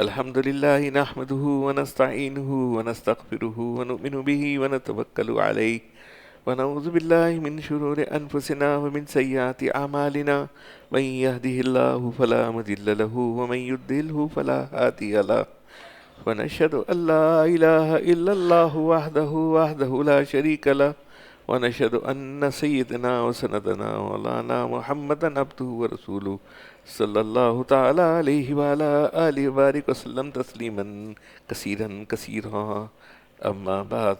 الحمد لله نحمده ونستعينه ونستغفره ونؤمن به ونتوكل عليه ونعوذ بالله من شرور أنفسنا ومن سيئات أعمالنا من يهده الله فلا مضل له ومن يضلل فلا هادي له ونشهد أن لا إله إلا الله وحده لا شريك له ونشهد أن سيدنا وسندنا مولانا محمدا عبده ورسوله صلى الله تعالى عليه وعلى آله وبارك وسلم تسليما كثيرا كثيرا. أما بعد،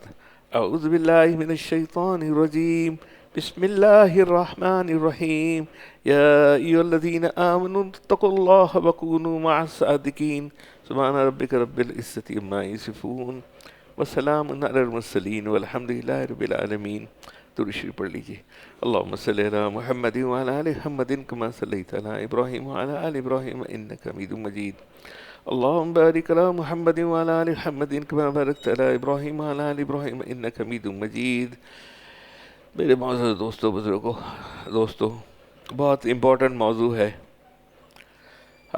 أعوذ بالله من الشيطان الرجيم. بسم الله الرحمن الرحيم. يا أيها الذين آمنوا اتقوا الله وكونوا مع الصادقين. سبحان ربك رب العزة عما يصفون وسلام على المرسلين والحمد لله رب العالمين. درود شریف پڑھ لیجیے. اللهم صل على محمد وعلى آل محمد كما صليت على إبراهيم وعلى آل إبراهيم إنك حميد مجيد. اللهم بارك على محمد وعلى آل محمد كما باركت على إبراهيم وعلى آل إبراهيم إنك حميد مجيد. میرے معزز دوستو، بزرگوں، بہت امپورٹنٹ موضوع ہے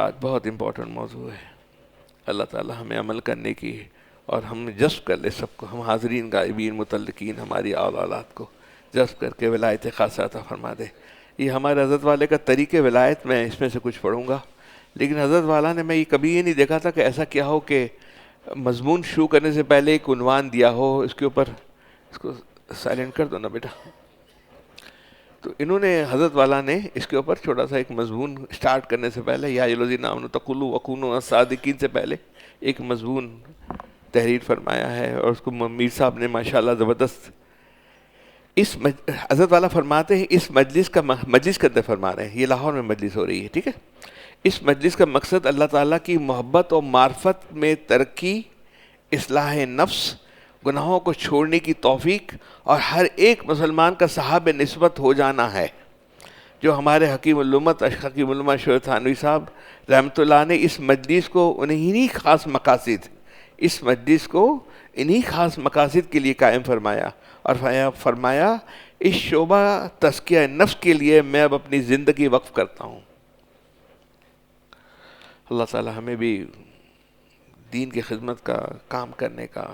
آج، بہت امپورٹنٹ موضوع ہے. اللہ تعالی ہمیں عمل کرنے کی اور ہم جذب کر لے سب کو، ہم حاضرین غائبین متعلقین ہماری اولاد کو جذب کر کے ولایت خاصہ عطا فرما دے. یہ ہمارے حضرت والے کا طریق ولایت، میں اس میں سے کچھ پڑھوں گا. لیکن حضرت والا نے، میں یہ کبھی یہ نہیں دیکھا تھا کہ ایسا کیا ہو کہ مضمون شروع کرنے سے پہلے ایک عنوان دیا ہو، اس کے اوپر، اس کو سائلنٹ کر دو نا بیٹا. تو انہوں نے، حضرت والا نے اس کے اوپر چھوٹا سا ایک مضمون سٹارٹ کرنے سے پہلے، یا ایھا الذین آمنوا اتقوا اللہ وکونوا مع الصادقین سے پہلے ایک مضمون تحریر فرمایا ہے، اور اس کو میر صاحب نے ماشاءاللہ زبردست. حضرت والا فرماتے ہیں اس مجلس کے اندر فرما رہے ہیں، یہ لاہور میں مجلس ہو رہی ہے، ٹھیک ہے. اس مجلس کا مقصد اللہ تعالیٰ کی محبت اور معرفت میں ترقی، اصلاح نفس، گناہوں کو چھوڑنے کی توفیق، اور ہر ایک مسلمان کا صاحب نسبت ہو جانا ہے. جو ہمارے حکیم الامت حکیم علامہ شوکت تھانوی صاحب رحمۃ اللہ نے اس مجلس کو انہی خاص مقاصد کے لیے قائم فرمایا، اور فرمایا اس شعبہ تزکیہ نفس کے لیے میں اب اپنی زندگی وقف کرتا ہوں. اللہ تعالی ہمیں بھی دین کی خدمت کا کام کرنے کا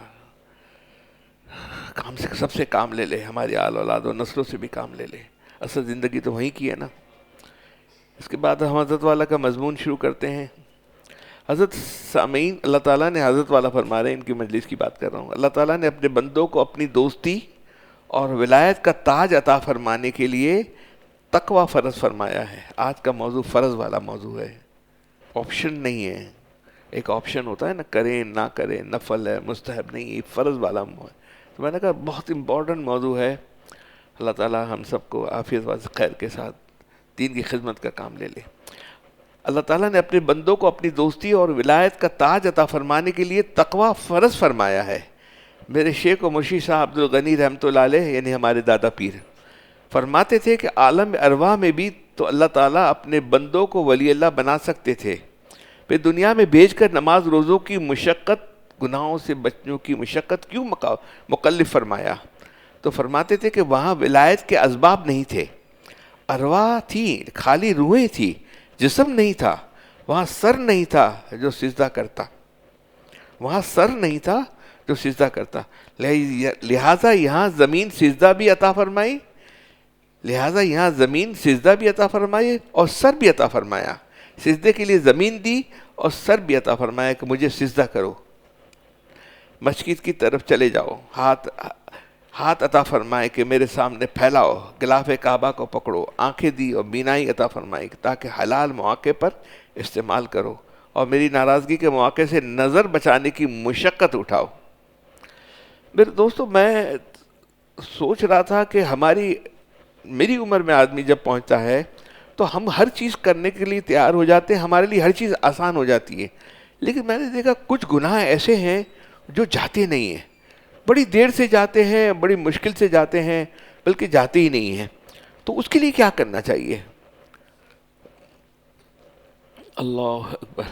کام سے سب سے کام لے لے، ہماری آل اولاد و نسلوں سے بھی کام لے لے. اصل زندگی تو وہیں کی ہے نا. اس کے بعد ہم حضرت والا کا مضمون شروع کرتے ہیں. حضرت سامعین، اللہ تعالیٰ نے، حضرت والا فرما رہے ہیں، ان کی مجلس کی بات کر رہا ہوں، اللہ تعالیٰ نے اپنے بندوں کو اپنی دوستی اور ولایت کا تاج عطا فرمانے کے لیے تقوی فرض فرمایا ہے. آج کا موضوع فرض والا موضوع ہے، آپشن نہیں ہے. ایک آپشن ہوتا ہے نا، کریں نہ کریں، نفل ہے، مستحب نہیں، یہ فرض والا موضوع ہے. تو میں نے کہا بہت امپورٹنٹ موضوع ہے. اللہ تعالیٰ ہم سب کو عافیت و خیر کے ساتھ دین کی خدمت کا کام لے لے. اللہ تعالیٰ نے اپنے بندوں کو اپنی دوستی اور ولایت کا تاج عطا فرمانے کے لیے تقوی فرض فرمایا ہے. میرے شیخ و مرشد صاحب عبدالغنی رحمۃ اللہ علیہ، یعنی ہمارے دادا پیر، فرماتے تھے کہ عالم ارواح میں بھی تو اللہ تعالیٰ اپنے بندوں کو ولی اللہ بنا سکتے تھے، پھر دنیا میں بھیج کر نماز روزوں کی مشقت، گناہوں سے بچنے کی مشقت کیوں مکلف فرمایا؟ تو فرماتے تھے کہ وہاں ولایت کے اسباب نہیں تھے، ارواح تھی، خالی روحیں تھی، جسم نہیں تھا. وہاں سر نہیں تھا جو سجدہ کرتا، وہاں سر نہیں تھا جو سجدہ کرتا. لہٰذا یہاں زمین سجدہ بھی عطا فرمائی، اور سر بھی عطا فرمایا. سجدے کے لیے زمین دی اور سر بھی عطا فرمایا کہ مجھے سجدہ کرو، مسجد کی طرف چلے جاؤ، ہاتھ عطا فرمائے کہ میرے سامنے پھیلاؤ، غلاف کعبہ کو پکڑو، آنکھیں دی اور بینائی عطا فرمائی تاکہ حلال مواقع پر استعمال کرو، اور میری ناراضگی کے مواقع سے نظر بچانے کی مشقت اٹھاؤ. میرے دوستو، میں سوچ رہا تھا کہ میری عمر میں آدمی جب پہنچتا ہے تو ہم ہر چیز کرنے کے لیے تیار ہو جاتے ہیں، ہمارے لیے ہر چیز آسان ہو جاتی ہے. لیکن میں نے دیکھا کچھ گناہ ایسے ہیں جو جاتے نہیں ہیں، بڑی دیر سے جاتے ہیں، بڑی مشکل سے جاتے ہیں، بلکہ جاتے ہی نہیں ہیں. تو اس کے لیے کیا کرنا چاہیے؟ اللہ اکبر.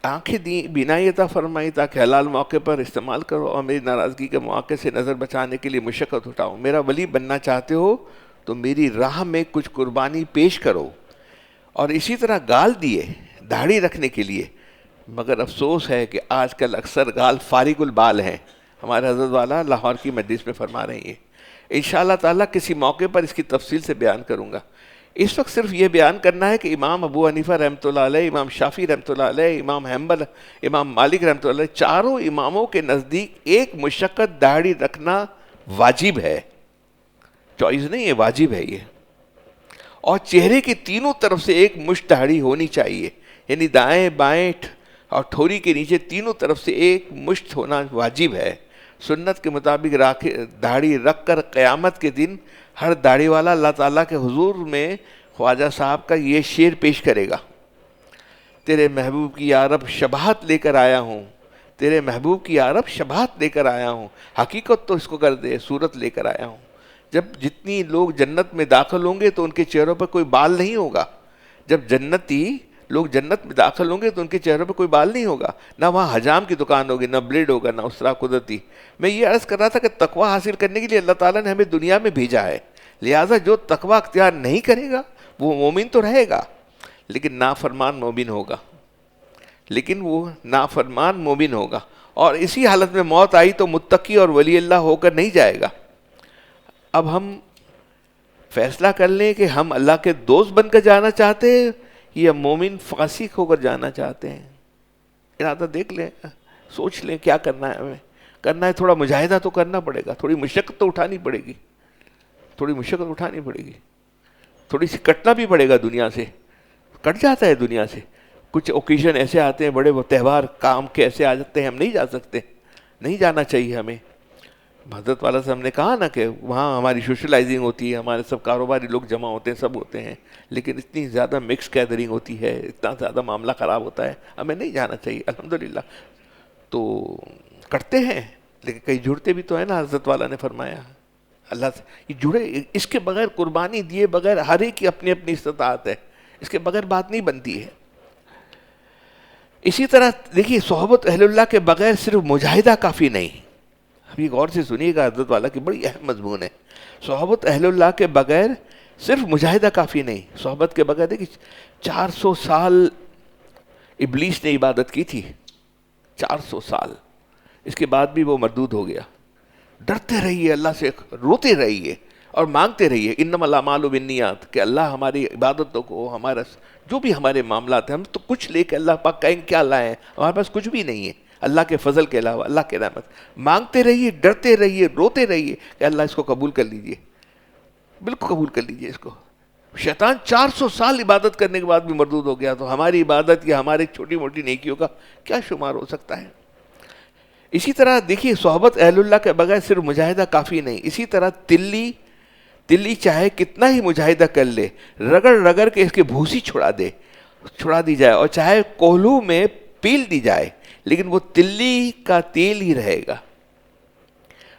آنکھیں دی، بینائی عطا فرمائی تاکہ حلال موقع پر استعمال کرو، اور میری ناراضگی کے مواقع سے نظر بچانے کے لیے مشقت اٹھاؤ. میرا ولی بننا چاہتے ہو تو میری راہ میں کچھ قربانی پیش کرو. اور اسی طرح گال دیے داڑھی رکھنے کے لیے، مگر افسوس ہے کہ آج کل اکثر گال فارغ البال ہیں. ہمارے حضرت والا لاہور کی مجلس میں فرما رہے ہیں. انشاءاللہ تعالیٰ کسی موقع پر اس کی تفصیل سے بیان کروں گا. اس وقت صرف یہ بیان کرنا ہے کہ امام ابو حنیفہ رحمۃ اللہ علیہ، امام شافعی رحمۃ اللہ علیہ، امام حنبل، امام مالک رحمۃ اللہ علیہ، چاروں اماموں کے نزدیک ایک مشقت داڑھی رکھنا واجب ہے، چوائس نہیں ہے، واجب ہے یہ. اور چہرے کی تینوں طرف سے ایک مشت داڑھی ہونی چاہیے، یعنی دائیں بائیں اور ٹھوری کے نیچے تینوں طرف سے ایک مشت ہونا واجب ہے. سنت کے مطابق داڑھی رکھ کر قیامت کے دن ہر داڑھی والا اللہ تعالیٰ کے حضور میں خواجہ صاحب کا یہ شعر پیش کرے گا: تیرے محبوب کی یا رب شباہت لے کر آیا ہوں، تیرے محبوب کی یا رب شباہت لے کر آیا ہوں، حقیقت تو اس کو کر دے صورت لے کر آیا ہوں. جب جتنی لوگ جنت میں داخل ہوں گے تو ان کے چہروں پر کوئی بال نہیں ہوگا. جب جنتی لوگ جنت میں داخل ہوں گے تو ان کے چہروں پہ کوئی بال نہیں ہوگا، نہ وہاں حجام کی دکان ہوگی، نہ بلیڈ ہوگا، نہ اس طرح قدرتی. میں یہ عرض کر رہا تھا کہ تقوی حاصل کرنے کے لیے اللہ تعالیٰ نے ہمیں دنیا میں بھیجا ہے، لہٰذا جو تقوی اختیار نہیں کرے گا وہ مومن تو رہے گا لیکن نافرمان مومن ہوگا، نافرمان مومن ہوگا. اور اسی حالت میں موت آئی تو متقی اور ولی اللہ ہو کر نہیں جائے گا. اب ہم فیصلہ کر لیں کہ ہم اللہ کے دوست بن کر جانا چاہتے ہیں یا مومن فاسق ہو کر جانا چاہتے ہیں. ارادہ دیکھ لیں، سوچ لیں کیا کرنا ہے. ہمیں کرنا ہے تھوڑا مجاہدہ تو کرنا پڑے گا، تھوڑی مشقت تو اٹھانی پڑے گی، تھوڑی سی کٹنا بھی پڑے گا. دنیا سے کٹ جاتا ہے، دنیا سے کچھ اوکیزن ایسے آتے ہیں، بڑے تہوار کام کے ایسے آ جاتے ہیں، ہم نہیں جا سکتے، نہیں جانا چاہیے ہمیں. حضرت والا سے ہم نے کہا نا کہ وہاں ہماری سوشلائزنگ ہوتی ہے، ہمارے سب کاروباری لوگ جمع ہوتے ہیں، سب ہوتے ہیں، لیکن اتنی زیادہ مکس گیدرنگ ہوتی ہے، اتنا زیادہ معاملہ خراب ہوتا ہے، ہمیں نہیں جانا چاہیے. الحمدللہ تو کرتے ہیں لیکن کئی جڑتے بھی تو ہیں نا. حضرت والا نے فرمایا اللہ سے یہ جڑے، اس کے بغیر قربانی دیے بغیر ہر ایک کی اپنی اپنی استطاعت ہے، اس کے بغیر بات نہیں بنتی ہے. اسی طرح دیکھیے صحبت اہل اللہ کے بغیر صرف مجاہدہ کافی نہیں. ابھی غور سے سنیے گا، حضرت والا کی بڑی اہم مضمون ہے. صحبت اہل اللہ کے بغیر صرف مجاہدہ کافی نہیں. صحبت کے بغیر دیکھیے 400 سال ابلیس نے عبادت کی تھی، 400 سال، اس کے بعد بھی وہ مردود ہو گیا. ڈرتے رہیے اللہ سے، روتے رہیے اور مانگتے رہیے انما الاعمال بالنیات، کہ اللہ ہماری عبادتوں کو، ہمارا جو بھی ہمارے معاملات ہیں، ہم تو کچھ لے کے اللہ پاک کہیں کیا لائیں، ہمارے پاس کچھ بھی نہیں ہے اللہ کے فضل کے علاوہ، اللہ کے رحمت. مانگتے رہیے، ڈرتے رہیے، روتے رہیے کہ اللہ اس کو قبول کر لیجئے، بالکل قبول کر لیجئے اس کو. شیطان 400 سال عبادت کرنے کے بعد بھی مردود ہو گیا، تو ہماری عبادت یا ہماری چھوٹی موٹی نیکیوں کا کیا شمار ہو سکتا ہے. اسی طرح دیکھیے صحبت اہل اللہ کے بغیر صرف مجاہدہ کافی نہیں. اسی طرح تلی چاہے کتنا ہی مجاہدہ کر لے، رگڑ رگڑ کے اس کے بھوسی چھڑا دی جائے، اور چاہے کوہلو میں پیل دی جائے، لیکن وہ تلی کا تیل ہی رہے گا،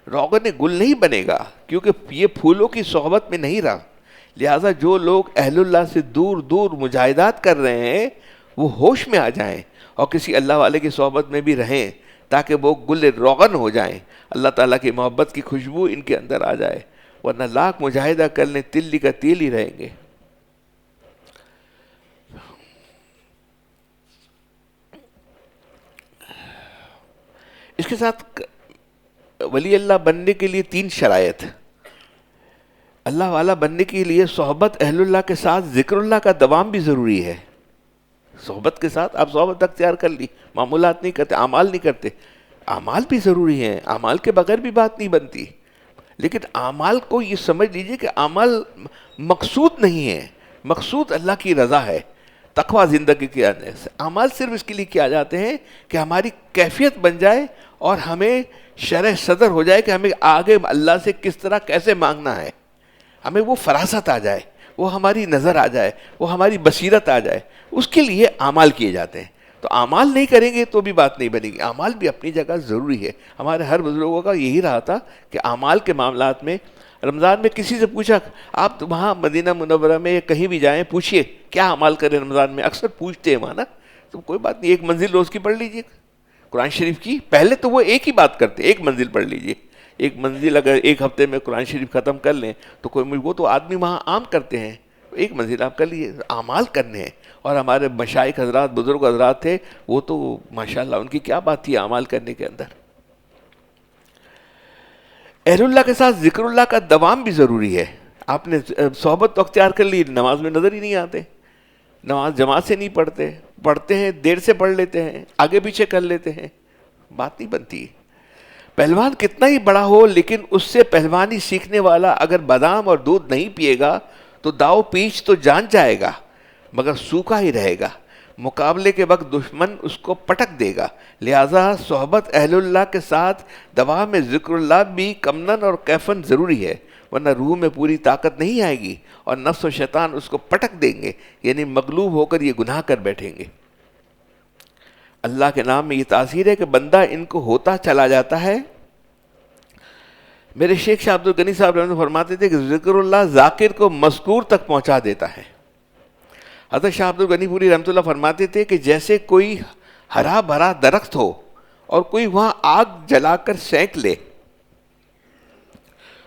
روغن گل نہیں بنے گا، کیونکہ یہ پھولوں کی صحبت میں نہیں رہا. لہٰذا جو لوگ اہل اللہ سے دور دور مجاہدات کر رہے ہیں وہ ہوش میں آ جائیں اور کسی اللہ والے کی صحبت میں بھی رہیں، تاکہ وہ گل روغن ہو جائیں، اللہ تعالیٰ کی محبت کی خوشبو ان کے اندر آ جائے. ورنہ لاکھ مجاہدہ کر لیں، تلی کا تیل ہی رہیں گے. اس کے ساتھ ولی اللہ بننے کے لیے 3 شرائط. اللہ والا بننے کے لیے صحبت اہل اللہ کے ساتھ ذکر اللہ کا دوام بھی ضروری ہے. صحبت کے ساتھ آپ صحبت اختیار کر لی، معمولات نہیں کرتے، اعمال نہیں کرتے. اعمال بھی ضروری ہیں، اعمال کے بغیر بھی بات نہیں بنتی، لیکن اعمال کو یہ سمجھ لیجئے کہ اعمال مقصود نہیں ہے، مقصود اللہ کی رضا ہے. تقوی زندگی کے اندر اعمال صرف اس کے لیے کیا جاتے ہیں کہ ہماری کیفیت بن جائے اور ہمیں شرح صدر ہو جائے کہ ہمیں آگے اللہ سے کس طرح کیسے مانگنا ہے، ہمیں وہ فراست آ جائے، وہ ہماری نظر آ جائے، وہ ہماری بصیرت آ جائے. اس کے لیے اعمال کیے جاتے ہیں. تو اعمال نہیں کریں گے تو بھی بات نہیں بنے گی. اعمال بھی اپنی جگہ ضروری ہے. ہمارے ہر بزرگوں کا یہی رہا تھا کہ اعمال کے معاملات میں رمضان میں کسی سے پوچھا، آپ وہاں مدینہ منورہ میں کہیں بھی جائیں پوچھئے کیا اعمال کریں رمضان میں، اکثر پوچھتے ہیں وہاں نا. تو کوئی بات نہیں، 1 منزل روز کی پڑھ لیجئے قرآن شریف کی. پہلے تو وہ ایک ہی بات کرتے، 1 منزل پڑھ لیجئے. ایک منزل اگر ایک ہفتے میں قرآن شریف ختم کر لیں تو کوئی وہ تو آدمی وہاں عام کرتے ہیں، ایک منزل آپ کر لیے، اعمال کرنے ہیں. اور ہمارے مشائخ حضرات بزرگ حضرات تھے وہ تو ماشاءاللہ ان کی کیا بات تھی اعمال کرنے کے اندر. اہل اللہ کے ساتھ ذکر اللہ کا دوام بھی ضروری ہے. آپ نے صحبت تو اختیار کر لی، نماز میں نظر ہی نہیں آتے، نماز جماعت سے نہیں پڑھتے، پڑھتے ہیں دیر سے پڑھ لیتے ہیں، آگے پیچھے کر لیتے ہیں، بات نہیں بنتی. پہلوان کتنا ہی بڑا ہو لیکن اس سے پہلوانی سیکھنے والا اگر بادام اور دودھ نہیں پیے گا تو داؤ پیچ تو جان جائے گا مگر سوکھا ہی رہے گا. مقابلے کے وقت دشمن اس کو پٹک دے گا. لہٰذا صحبت اہل اللہ کے ساتھ دوام میں ذکر اللہ بھی کمنن اور کیفن ضروری ہے، ورنہ روح میں پوری طاقت نہیں آئے گی اور نفس و شیطان اس کو پٹک دیں گے، یعنی مغلوب ہو کر یہ گناہ کر بیٹھیں گے. اللہ کے نام میں یہ تاثیر ہے کہ بندہ ان کو ہوتا چلا جاتا ہے. میرے شیخ شاہ عبد الغنی صاحب رحمۃ اللہ فرماتے تھے کہ ذکر اللہ ذاکر کو مذکور تک پہنچا دیتا ہے. حضرت شاہ عبد الغنی پوری رحمۃ اللہ فرماتے تھے کہ جیسے کوئی ہرا بھرا درخت ہو اور کوئی وہاں آگ جلا کر سینک لے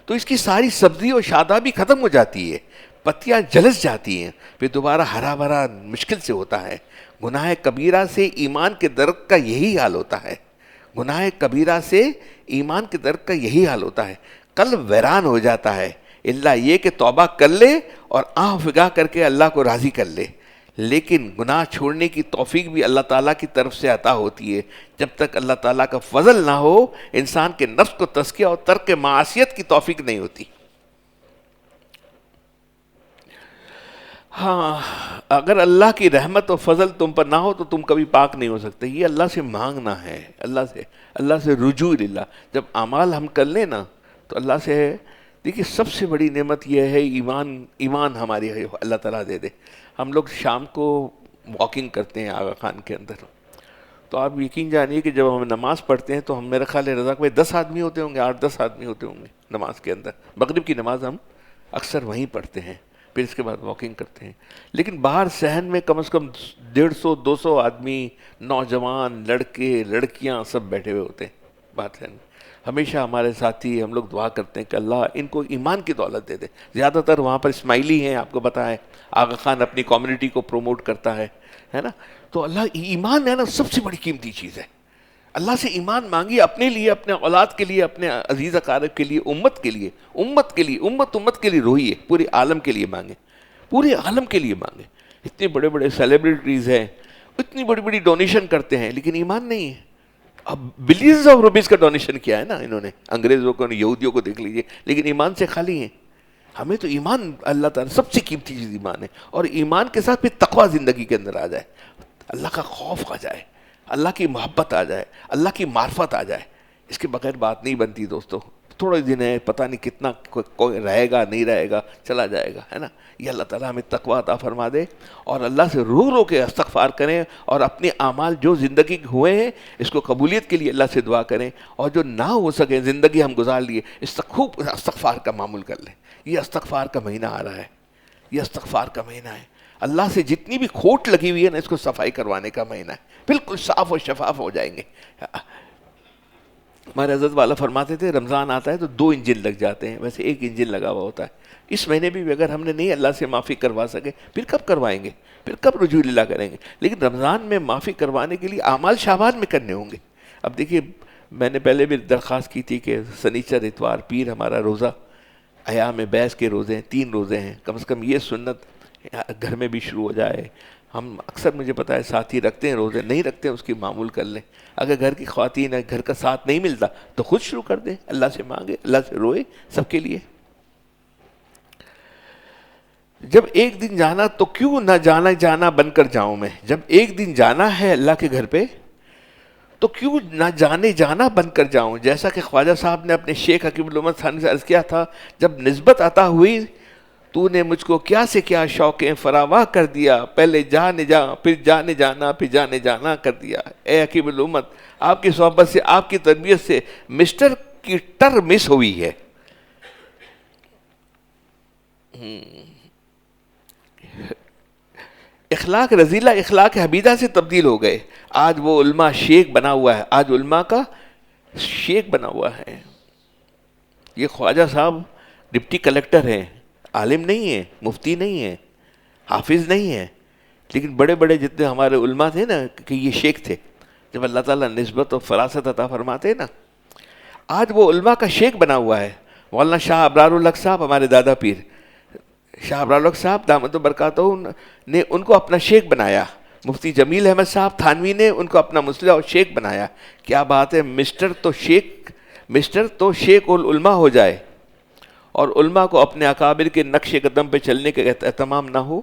تو اس کی ساری سبزی اور شادابی ختم ہو جاتی ہے، پتیاں جلس جاتی ہیں، پھر دوبارہ ہرا بھرا مشکل سے ہوتا ہے. گناہ کبیرہ سے ایمان کے درخت کا یہی حال ہوتا ہے. گناہ کبیرہ سے ایمان کے درخت کا یہی حال ہوتا ہے، قلب ویران ہو جاتا ہے الا یہ کہ توبہ کر لے اور آنکھ فگا کر کے اللہ کو راضی کر لے. لیکن گناہ چھوڑنے کی توفیق بھی اللہ تعالیٰ کی طرف سے عطا ہوتی ہے. جب تک اللہ تعالیٰ کا فضل نہ ہو انسان کے نفس کو تزکیہ اور ترک معصیت کی توفیق نہیں ہوتی. ہاں اگر اللہ کی رحمت و فضل تم پر نہ ہو تو تم کبھی پاک نہیں ہو سکتے. یہ اللہ سے مانگنا ہے، اللہ سے رجوع اللہ. جب اعمال ہم کر لیں نا تو اللہ سے ہے. دیکھیے سب سے بڑی نعمت یہ ہے ایمان ہماری ہے اللہ تعالیٰ دے دے. ہم لوگ شام کو واکنگ کرتے ہیں آغا خان کے اندر، تو آپ یقین جانیے کہ جب ہم نماز پڑھتے ہیں تو ہم میرا خیال ہے رضاق بھائی 10 آدمی ہوتے ہوں گے، 8-10 آدمی ہوتے ہوں گے نماز کے اندر. مغرب کی نماز ہم اکثر وہیں پڑھتے ہیں، پھر اس کے بعد واکنگ کرتے ہیں. لیکن باہر صحن میں کم از کم 150-200 آدمی، نوجوان، لڑکے لڑکیاں سب بیٹھے ہوئے ہوتے ہیں باہر صحن میں. ہمیشہ ہمارے ساتھی ہم لوگ دعا کرتے ہیں کہ اللہ ان کو ایمان کی دولت دے دے. زیادہ تر وہاں پر اسماعیلی ہیں، آپ کو پتہ ہے آغا خان اپنی کمیونٹی کو پروموٹ کرتا ہے نا. تو اللہ ایمان ہے نا سب سے بڑی قیمتی چیز ہے. اللہ سے ایمان مانگیے اپنے لیے، اپنے اولاد کے لیے، اپنے عزیز اقارب کے لیے، امت کے لیے، امت کے لیے روئیے، پورے عالم کے لیے مانگیں، پورے عالم کے لیے مانگیں. اتنے بڑے بڑے سیلیبریٹیز ہیں، اتنی بڑی بڑی ڈونیشن کرتے ہیں لیکن ایمان نہیں ہے. اب بلینز آف روپیز کا ڈونیشن کیا ہے نا انہوں نے، انگریزوں کو، یہودیوں کو دیکھ لیجئے، لیکن ایمان سے خالی ہیں. ہمیں تو ایمان اللہ تعالیٰ سب سے قیمتی چیز ایمان ہے. اور ایمان کے ساتھ پھر تقویٰ زندگی کے اندر آ جائے، اللہ کا خوف آ جائے، اللہ کی محبت آ جائے، اللہ کی معرفت آ جائے. اس کے بغیر بات نہیں بنتی دوستو. تھوڑے دن ہے، پتہ نہیں کتنا کوئی رہے گا نہیں رہے گا، چلا جائے گا، ہے نا. یہ اللہ تعالیٰ ہمیں تقویٰ عطا فرما دے اور اللہ سے رو کے استغفار کریں اور اپنے اعمال جو زندگی ہوئے ہیں اس کو قبولیت کے لیے اللہ سے دعا کریں، اور جو نہ ہو سکے زندگی ہم گزار لیے اس سے خوب استغفار کا معمول کر لیں. یہ استغفار کا مہینہ آ رہا ہے، یہ استغفار کا مہینہ ہے. اللہ سے جتنی بھی کھوٹ لگی ہوئی ہے نا اس کو صفائی کروانے کا مہینہ ہے. بالکل صاف و شفاف ہو جائیں گے. ہمارے حضرت والا فرماتے تھے رمضان آتا ہے تو 2 انجن لگ جاتے ہیں، ویسے 1 انجن لگا ہوا ہوتا ہے. اس مہینے بھی اگر ہم نے نہیں اللہ سے معافی کروا سکے پھر کب کروائیں گے، پھر کب رجوع اللہ کریں گے. لیکن رمضان میں معافی کروانے کے لیے اعمال شعبان میں کرنے ہوں گے. اب دیکھیے میں نے پہلے بھی درخواست کی تھی کہ سنیچر اتوار پیر ہمارا روزہ ایام بیس کے روزے ہیں، 3 روزے ہیں، کم از کم یہ سنت گھر میں بھی شروع ہو جائے. ہم اکثر مجھے پتا ہے ساتھی رکھتے ہیں روزے، نہیں رکھتے ہیں اس کی معمول کر لیں. اگر گھر کی خواتین ہے، گھر کا ساتھ نہیں ملتا تو خود شروع کر دیں، اللہ سے مانگے، اللہ سے روئے سب کے لیے. جب ایک دن جانا تو کیوں نہ جانا بن کر جاؤں میں. جب ایک دن جانا ہے اللہ کے گھر پہ تو کیوں نہ جانا بن کر جاؤں. جیسا کہ خواجہ صاحب نے اپنے شیخ حکیم الامت ثانی سے عرض کیا تھا، جب نسبت عطا ہوئی تو نے مجھ کو کیا سے کیا شوقیں فراواں کر دیا، پہلے جانے جا پھر جانے جانا پھر جانے جانا کر دیا. اے حکیم الامت آپ کی صحبت سے، آپ کی تربیت سے مسٹر کی ٹر مس ہوئی ہے. اخلاق رذیلہ اخلاق حمیدہ سے تبدیل ہو گئے. آج وہ علماء شیخ بنا ہوا ہے، آج علماء کا شیخ بنا ہوا ہے. یہ خواجہ صاحب ڈپٹی کلیکٹر ہیں، عالم نہیں ہیں، مفتی نہیں ہیں، حافظ نہیں ہیں، لیکن بڑے بڑے جتنے ہمارے علماء تھے نا کہ یہ شیخ تھے. جب اللہ تعالیٰ نسبت و فراست عطا فرماتے ہیں نا، آج وہ علماء کا شیخ بنا ہوا ہے. مولانا شاہ ابرار الحق صاحب، ہمارے دادا پیر شاہ ابرار الحق صاحب دامت برکاتہ نے ان کو اپنا شیخ بنایا. مفتی جمیل احمد صاحب تھانوی نے ان کو اپنا مسلح اور شیخ بنایا. کیا بات ہے، مسٹر تو شیخ العلماء ہو جائے اور علماء کو اپنے اکابر کے نقش قدم پہ چلنے کا اہتمام نہ ہو.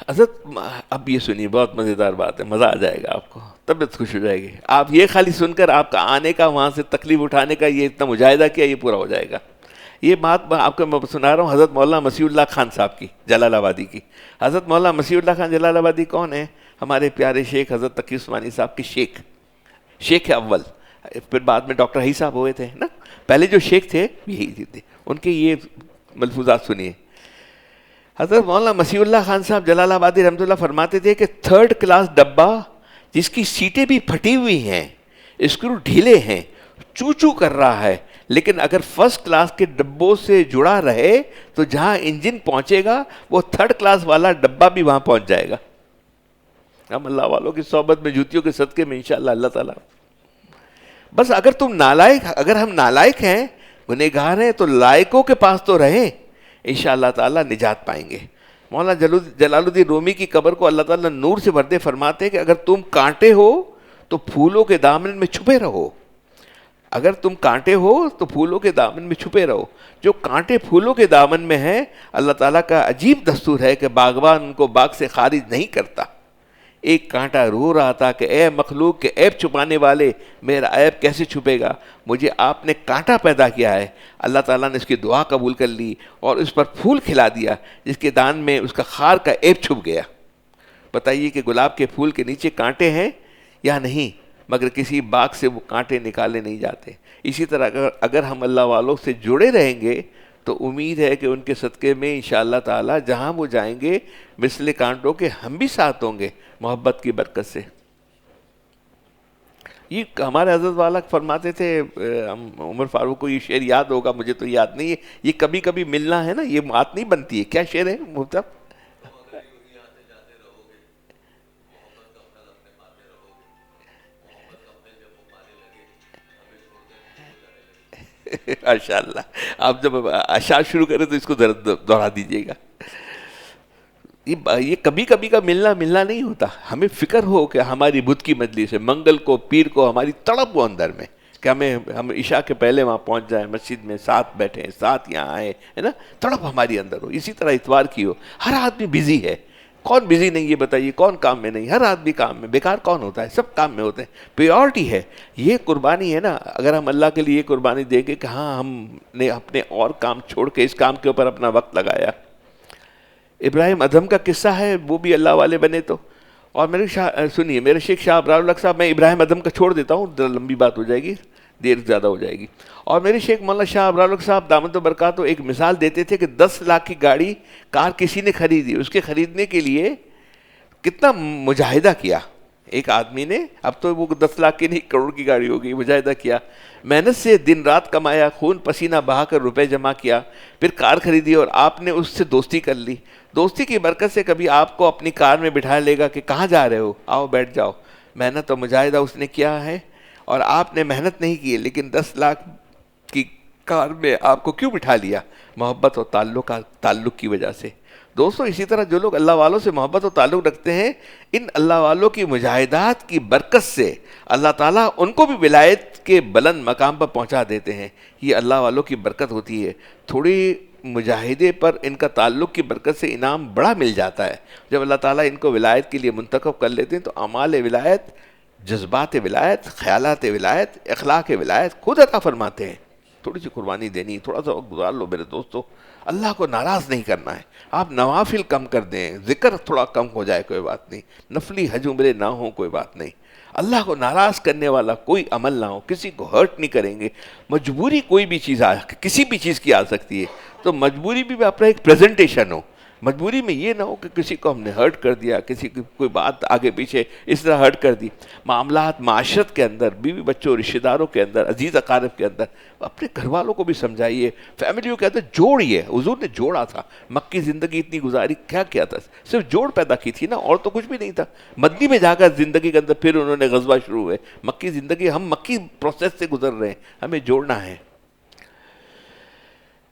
حضرت اب یہ سنیے، بہت مزیدار بات ہے، مزہ آ جائے گا آپ کو، طبیعت خوش ہو جائے گی. آپ یہ خالی سن کر آپ کا آنے کا، وہاں سے تکلیف اٹھانے کا یہ اتنا مجاہدہ کیا، یہ پورا ہو جائے گا. یہ بات میں آپ کو میں سنا رہا ہوں حضرت مولانا مسیح اللہ خان صاحب کی، جلال آبادی کی. حضرت مولانا مسیح اللہ خان جلال آبادی کون ہیں؟ ہمارے پیارے شیخ حضرت تقی عثمانی صاحب کے شیخ اول، پھر بعد میں ڈاکٹر حی صاحب ہوئے تھے نا. پہلے جو شیخ تھے یہی تھے. ان کے یہ ملفوظات سنیے. حضرت مولانا مسیح اللہ خان صاحب جلال آبادی رحمۃ اللہ فرماتے تھے کہ 3rd کلاس ڈبہ جس کی سیٹیں بھی پھٹی ہوئی ہیں، اسکرو ڈھیلے ہیں، چو چو کر رہا ہے، لیکن اگر 1st کلاس کے ڈبوں سے جڑا رہے تو جہاں انجن پہنچے گا وہ 3rd کلاس والا ڈبہ بھی وہاں پہنچ جائے گا. ہم اللہ والوں کی صحبت میں، جوتیوں کے صدقے میں انشاءاللہ اللہ تعالیٰ. بس اگر ہم نالائق ہیں، گنہگار ہیں، تو لائقوں کے پاس تو رہیں، انشاءاللہ تعالیٰ نجات پائیں گے. مولانا جلال الدین رومی کی قبر کو اللہ تعالیٰ نور سے بھر دے، فرماتے ہیں کہ اگر تم کانٹے ہو تو پھولوں کے دامن میں چھپے رہو. اگر تم کانٹے ہو تو پھولوں کے دامن میں چھپے رہو. جو کانٹے پھولوں کے دامن میں ہیں، اللہ تعالیٰ کا عجیب دستور ہے کہ باغبان ان کو باغ سے خارج نہیں کرتا. ایک کانٹا رو رہا تھا کہ اے مخلوق کے عیب چھپانے والے، میرا عیب کیسے چھپے گا؟ مجھے آپ نے کانٹا پیدا کیا ہے. اللہ تعالیٰ نے اس کی دعا قبول کر لی اور اس پر پھول کھلا دیا جس کے دان میں اس کا خار کا عیب چھپ گیا. بتائیے کہ گلاب کے پھول کے نیچے کانٹے ہیں یا نہیں، مگر کسی باغ سے وہ کانٹے نکالے نہیں جاتے. اسی طرح اگر ہم اللہ والوں سے جڑے رہیں گے تو امید ہے کہ ان کے صدقے میں انشاءاللہ تعالی جہاں وہ جائیں گے مثل کانٹوں کے ہم بھی ساتھ ہوں گے، محبت کی برکت سے. یہ ہمارے حضرت والا فرماتے تھے، عمر فاروق کو یہ شعر یاد ہوگا، مجھے تو یاد نہیں ہے. یہ کبھی کبھی ملنا ہے نا، یہ بات نہیں بنتی ہے. کیا شعر ہے محترم؟ ماشاء اللہ، آپ جب اشعار شروع کریں تو اس کو دوہرا دیجیے گا. یہ کبھی کبھی کا ملنا نہیں ہوتا. ہمیں فکر ہو کہ ہماری بدھ کی مجلس ہے، منگل کو پیر کو ہماری تڑپ ہو اندر میں کہ ہم عشاء کے پہلے وہاں پہنچ جائیں، مسجد میں ساتھ بیٹھیں، ساتھ یہاں آئیں، ہے نا، تڑپ ہماری اندر ہو. اسی طرح اتوار کی ہو. ہر آدمی بزی ہے، کون بزی نہیں یہ بتائیے؟ کون کام میں نہیں؟ ہر آدمی کام میں. بیکار کون ہوتا ہے؟ سب کام میں ہوتے ہیں. پریورٹی ہے یہ قربانی ہے نا. اگر ہم اللہ کے لیے یہ قربانی دیں گے کہ ہاں ہم نے اپنے اور کام چھوڑ کے اس کام کے اوپر اپنا وقت لگایا. ابراہیم ادھم کا قصہ ہے، وہ بھی اللہ والے بنے تو. اور سنیے، میرے شیخ شاہ ابرار الحق صاحب، میں ابراہیم ادھم کا چھوڑ دیتا ہوں، لمبی بات ہو جائے گی، دیر زیادہ ہو جائے گی. اور میرے شیخ مولانا شاہ ابرار الحق صاحب دامت و برکاتہ ایک مثال دیتے تھے کہ 10 لاکھ کی کار کسی نے خریدی، اس کے خریدنے کے لیے کتنا مجاہدہ کیا ایک آدمی نے. اب تو وہ 10 لاکھ کی نہیں، کروڑ کی گاڑی ہو گئی. مجاہدہ کیا، محنت سے دن رات کمایا، خون پسینہ بہا کر روپے جمع کیا، پھر کار خریدی اور آپ نے اس سے دوستی کر لی. دوستی کی برکت سے کبھی آپ کو اپنی کار میں بٹھا لے گا کہ کہاں جا رہے ہو، آؤ بیٹھ جاؤ. محنت اور مجاہدہ اس نے کیا ہے اور آپ نے محنت نہیں کی، لیکن 10 لاکھ کی کار میں آپ کو کیوں بٹھا لیا؟ محبت اور تعلق کی وجہ سے. دوستو، اسی طرح جو لوگ اللہ والوں سے محبت و تعلق رکھتے ہیں، ان اللہ والوں کی مجاہدات کی برکت سے اللہ تعالیٰ ان کو بھی ولایت کے بلند مقام پر پہنچا دیتے ہیں. یہ اللہ والوں کی برکت ہوتی ہے. تھوڑی مجاہدے پر ان کا تعلق کی برکت سے انعام بڑا مل جاتا ہے. جب اللہ تعالیٰ ان کو ولایت کے لیے منتخب کر لیتے ہیں تو اعمال ولایت، جذبات ولایت، خیالات ولایت، اخلاق ولایت خود عطا فرماتے ہیں. تھوڑی سی قربانی دینی، تھوڑا سا وقت گزار لو میرے دوستو. اللہ کو ناراض نہیں کرنا ہے. آپ نوافل کم کر دیں، ذکر تھوڑا کم ہو جائے کوئی بات نہیں، نفلی حج عمرے نہ ہوں کوئی بات نہیں. اللہ کو ناراض کرنے والا کوئی عمل نہ ہو. کسی کو ہرٹ نہیں کریں گے. مجبوری کوئی بھی چیز کسی بھی چیز کی آ سکتی ہے، تو مجبوری بھی اپنا ایک پریزنٹیشن ہو. مجبوری میں یہ نہ ہو کہ کسی کو ہم نے ہرٹ کر دیا، کسی کی کوئی بات آگے پیچھے اس طرح ہرٹ کر دی. معاملات معاشرت کے اندر، بیوی بچوں رشتہ داروں کے اندر، عزیز اقارب کے اندر، اپنے گھر والوں کو بھی سمجھائیے، فیملیوں کے اندر جوڑیے. حضور نے جوڑا تھا، مکی زندگی اتنی گزاری، کیا کیا تھا؟ صرف جوڑ پیدا کی تھی نا، اور تو کچھ بھی نہیں تھا. مدنی میں جا کر زندگی کے اندر پھر انہوں نے غزوہ شروع ہوئے. مکی زندگی، ہم مکی پروسیس سے گزر رہے ہیں، ہمیں جوڑنا ہے.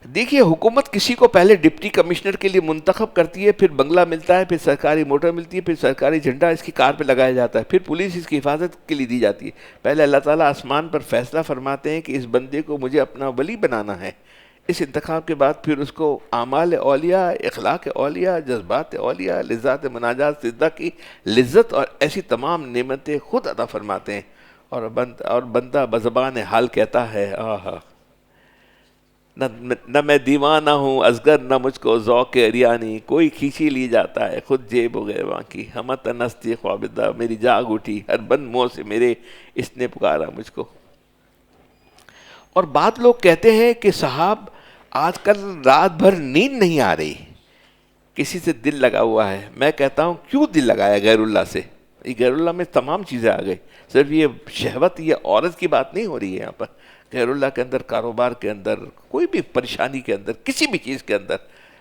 دیکھیے حکومت کسی کو پہلے ڈپٹی کمشنر کے لیے منتخب کرتی ہے، پھر بنگلہ ملتا ہے، پھر سرکاری موٹر ملتی ہے، پھر سرکاری جھنڈا اس کی کار پہ لگایا جاتا ہے، پھر پولیس اس کی حفاظت کے لیے دی جاتی ہے. پہلے اللہ تعالیٰ آسمان پر فیصلہ فرماتے ہیں کہ اس بندے کو مجھے اپنا ولی بنانا ہے. اس انتخاب کے بعد پھر اس کو اعمال اولیاء، اخلاق اولیاء، جذبات اولیاء، لذات مناجات سجدہ کی لذت اور ایسی تمام نعمتیں خود عطا فرماتے ہیں. اور بندہ بزبان حال کہتا ہے آہا، نہ میں دیوانہ ہوں ازگر، نہ مجھ کو ذوق اریانی، کوئی کھینچی لی جاتا ہے خود جیب و غیرواں کی. ہمت نستی خوابدہ، میری جاگ اٹھی ہر بند منہ سے میرے، اس نے پکارا مجھ کو. اور بعض لوگ کہتے ہیں کہ صاحب آج کل رات بھر نیند نہیں آ رہی، کسی سے دل لگا ہوا ہے. میں کہتا ہوں کیوں دل لگایا غیر اللہ سے؟ یہ غیر اللہ میں تمام چیزیں آ گئی، صرف یہ شہوت، یہ عورت کی بات نہیں ہو رہی ہے یہاں پر. غیر اللہ کے اندر، کاروبار کے اندر، کوئی بھی پریشانی کے اندر، کسی بھی چیز کے اندر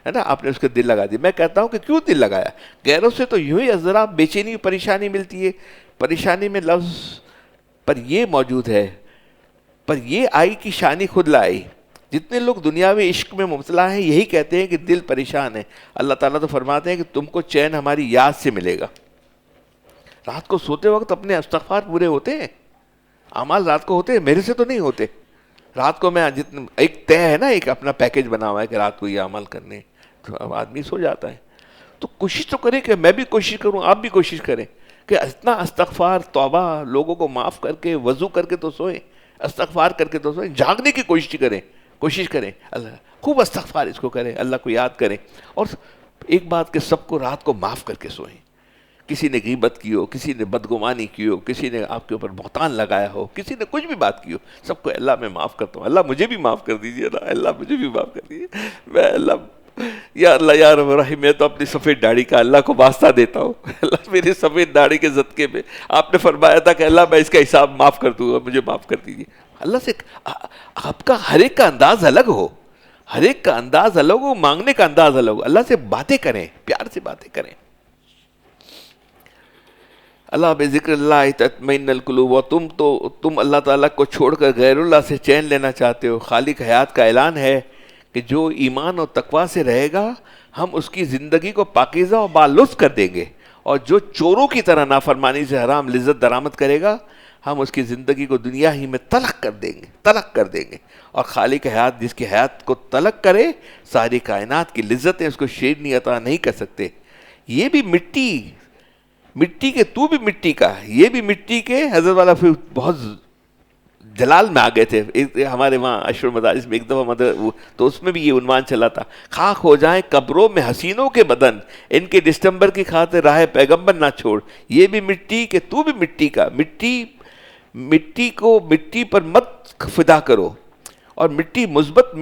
ہے نا، آپ نے اس کے دل لگا دی. میں کہتا ہوں کہ کیوں دل لگایا؟ غیروں سے تو یوں ہی ذرا بے چینی پریشانی ملتی ہے. پریشانی میں لفظ پر یہ موجود ہے، پر یہ آئی کی شانی خود لائی. جتنے لوگ دنیاوی عشق میں مبتلا ہیں یہی کہتے ہیں کہ دل پریشان ہے. اللہ تعالیٰ تو فرماتے ہیں کہ تم کو چین ہماری یاد سے ملے گا. رات کو سوتے وقت اپنے استغفار پورے ہوتے ہیں، اعمال رات کو ہوتے ہیں، میرے سے تو نہیں ہوتے. رات کو میں جتنے ایک طے ہے نا، ایک اپنا پیکج بنا ہوا ہے کہ رات کو یہ عمل کرنے، تو اب آدمی سو جاتا ہے. تو کوشش تو کریں کہ میں بھی کوشش کروں، آپ بھی کوشش کریں کہ اتنا استغفار، توبہ، لوگوں کو معاف کر کے، وضو کر کے تو سوئیں، استغفار کر کے تو سوئیں، جاگنے کی کوشش کریں. اللہ خوب استغفار اس کو کریں، اللہ کو یاد کریں. اور ایک بات کہ سب کو رات کو معاف کر کے سوئیں. کسی نے غیبت کی ہو، کسی نے بدگمانی کی ہو، کسی نے آپ کے اوپر بہتان لگایا ہو، کسی نے کچھ بھی بات کی ہو، سب کو اللہ میں معاف کرتا ہوں، اللہ مجھے بھی معاف کر دیجیے نا، اللہ مجھے بھی معاف کر دیجیے. میں اللہ یا رب الرحیم، میں تو اپنی سفید داڑھی کا اللہ کو واسطہ دیتا ہوں. اللہ میری سفید داڑھی کے صدقے میں آپ نے فرمایا تھا کہ اللہ میں اس کا حساب معاف کر دوں گا، مجھے معاف کر دیجیے. اللہ سے آپ کا ہر ایک کا انداز الگ ہو، ہر ایک کا انداز الگ ہو، مانگنے کا انداز الگ ہو. اللہ سے باتیں کریں، پیار سے باتیں کریں. اللہ بذکر اللہ تطمئن القلوب. اور تم اللہ تعالیٰ کو چھوڑ کر غیر اللہ سے چین لینا چاہتے ہو. خالق حیات کا اعلان ہے کہ جو ایمان اور تقوی سے رہے گا ہم اس کی زندگی کو پاکیزہ اور بالطف کر دیں گے، اور جو چوروں کی طرح نافرمانی سے حرام لذت درآمد کرے گا ہم اس کی زندگی کو دنیا ہی میں تلخ کر دیں گے. اور خالق حیات جس کی حیات کو تلخ کرے، ساری کائنات کی لذتیں اس کو شیرنی عطا نہیں کر سکتے. یہ بھی مٹی کے، تو بھی مٹی کا، یہ بھی مٹی کے. حضرت والا پھر بہت جلال میں آ گئے تھے. ہمارے وہاں اشر مدارس میں ایک دفعہ تو اس میں بھی یہ عنوان چلا تھا، خاک ہو جائیں قبروں میں حسینوں کے بدن، ان کے دسمبر کی خاطر راہ پیغمبر نہ چھوڑ. یہ بھی مٹی کہ تو بھی مٹی کا. مٹی کو مٹی پر مت فدا کرو. اور مٹی مثبت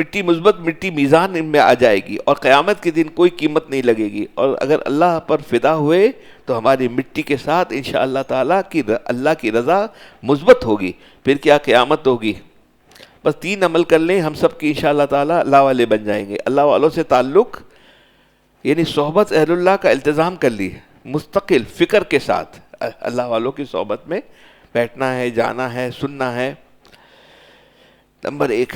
مٹی میزان میں آ جائے گی، اور قیامت کے دن کوئی قیمت نہیں لگے گی. اور اگر اللہ پر فدا ہوئے تو ہماری مٹی کے ساتھ انشاءاللہ تعالیٰ کی اللہ کی رضا مثبت ہوگی، پھر کیا قیامت ہوگی. بس 3 عمل کر لیں، ہم سب کی انشاءاللہ تعالیٰ اللہ والے بن جائیں گے. اللہ والوں سے تعلق یعنی صحبت اہل اللہ کا التزام کر لی، مستقل فکر کے ساتھ اللہ والوں کی صحبت میں بیٹھنا ہے، جانا ہے، سننا ہے. نمبر 1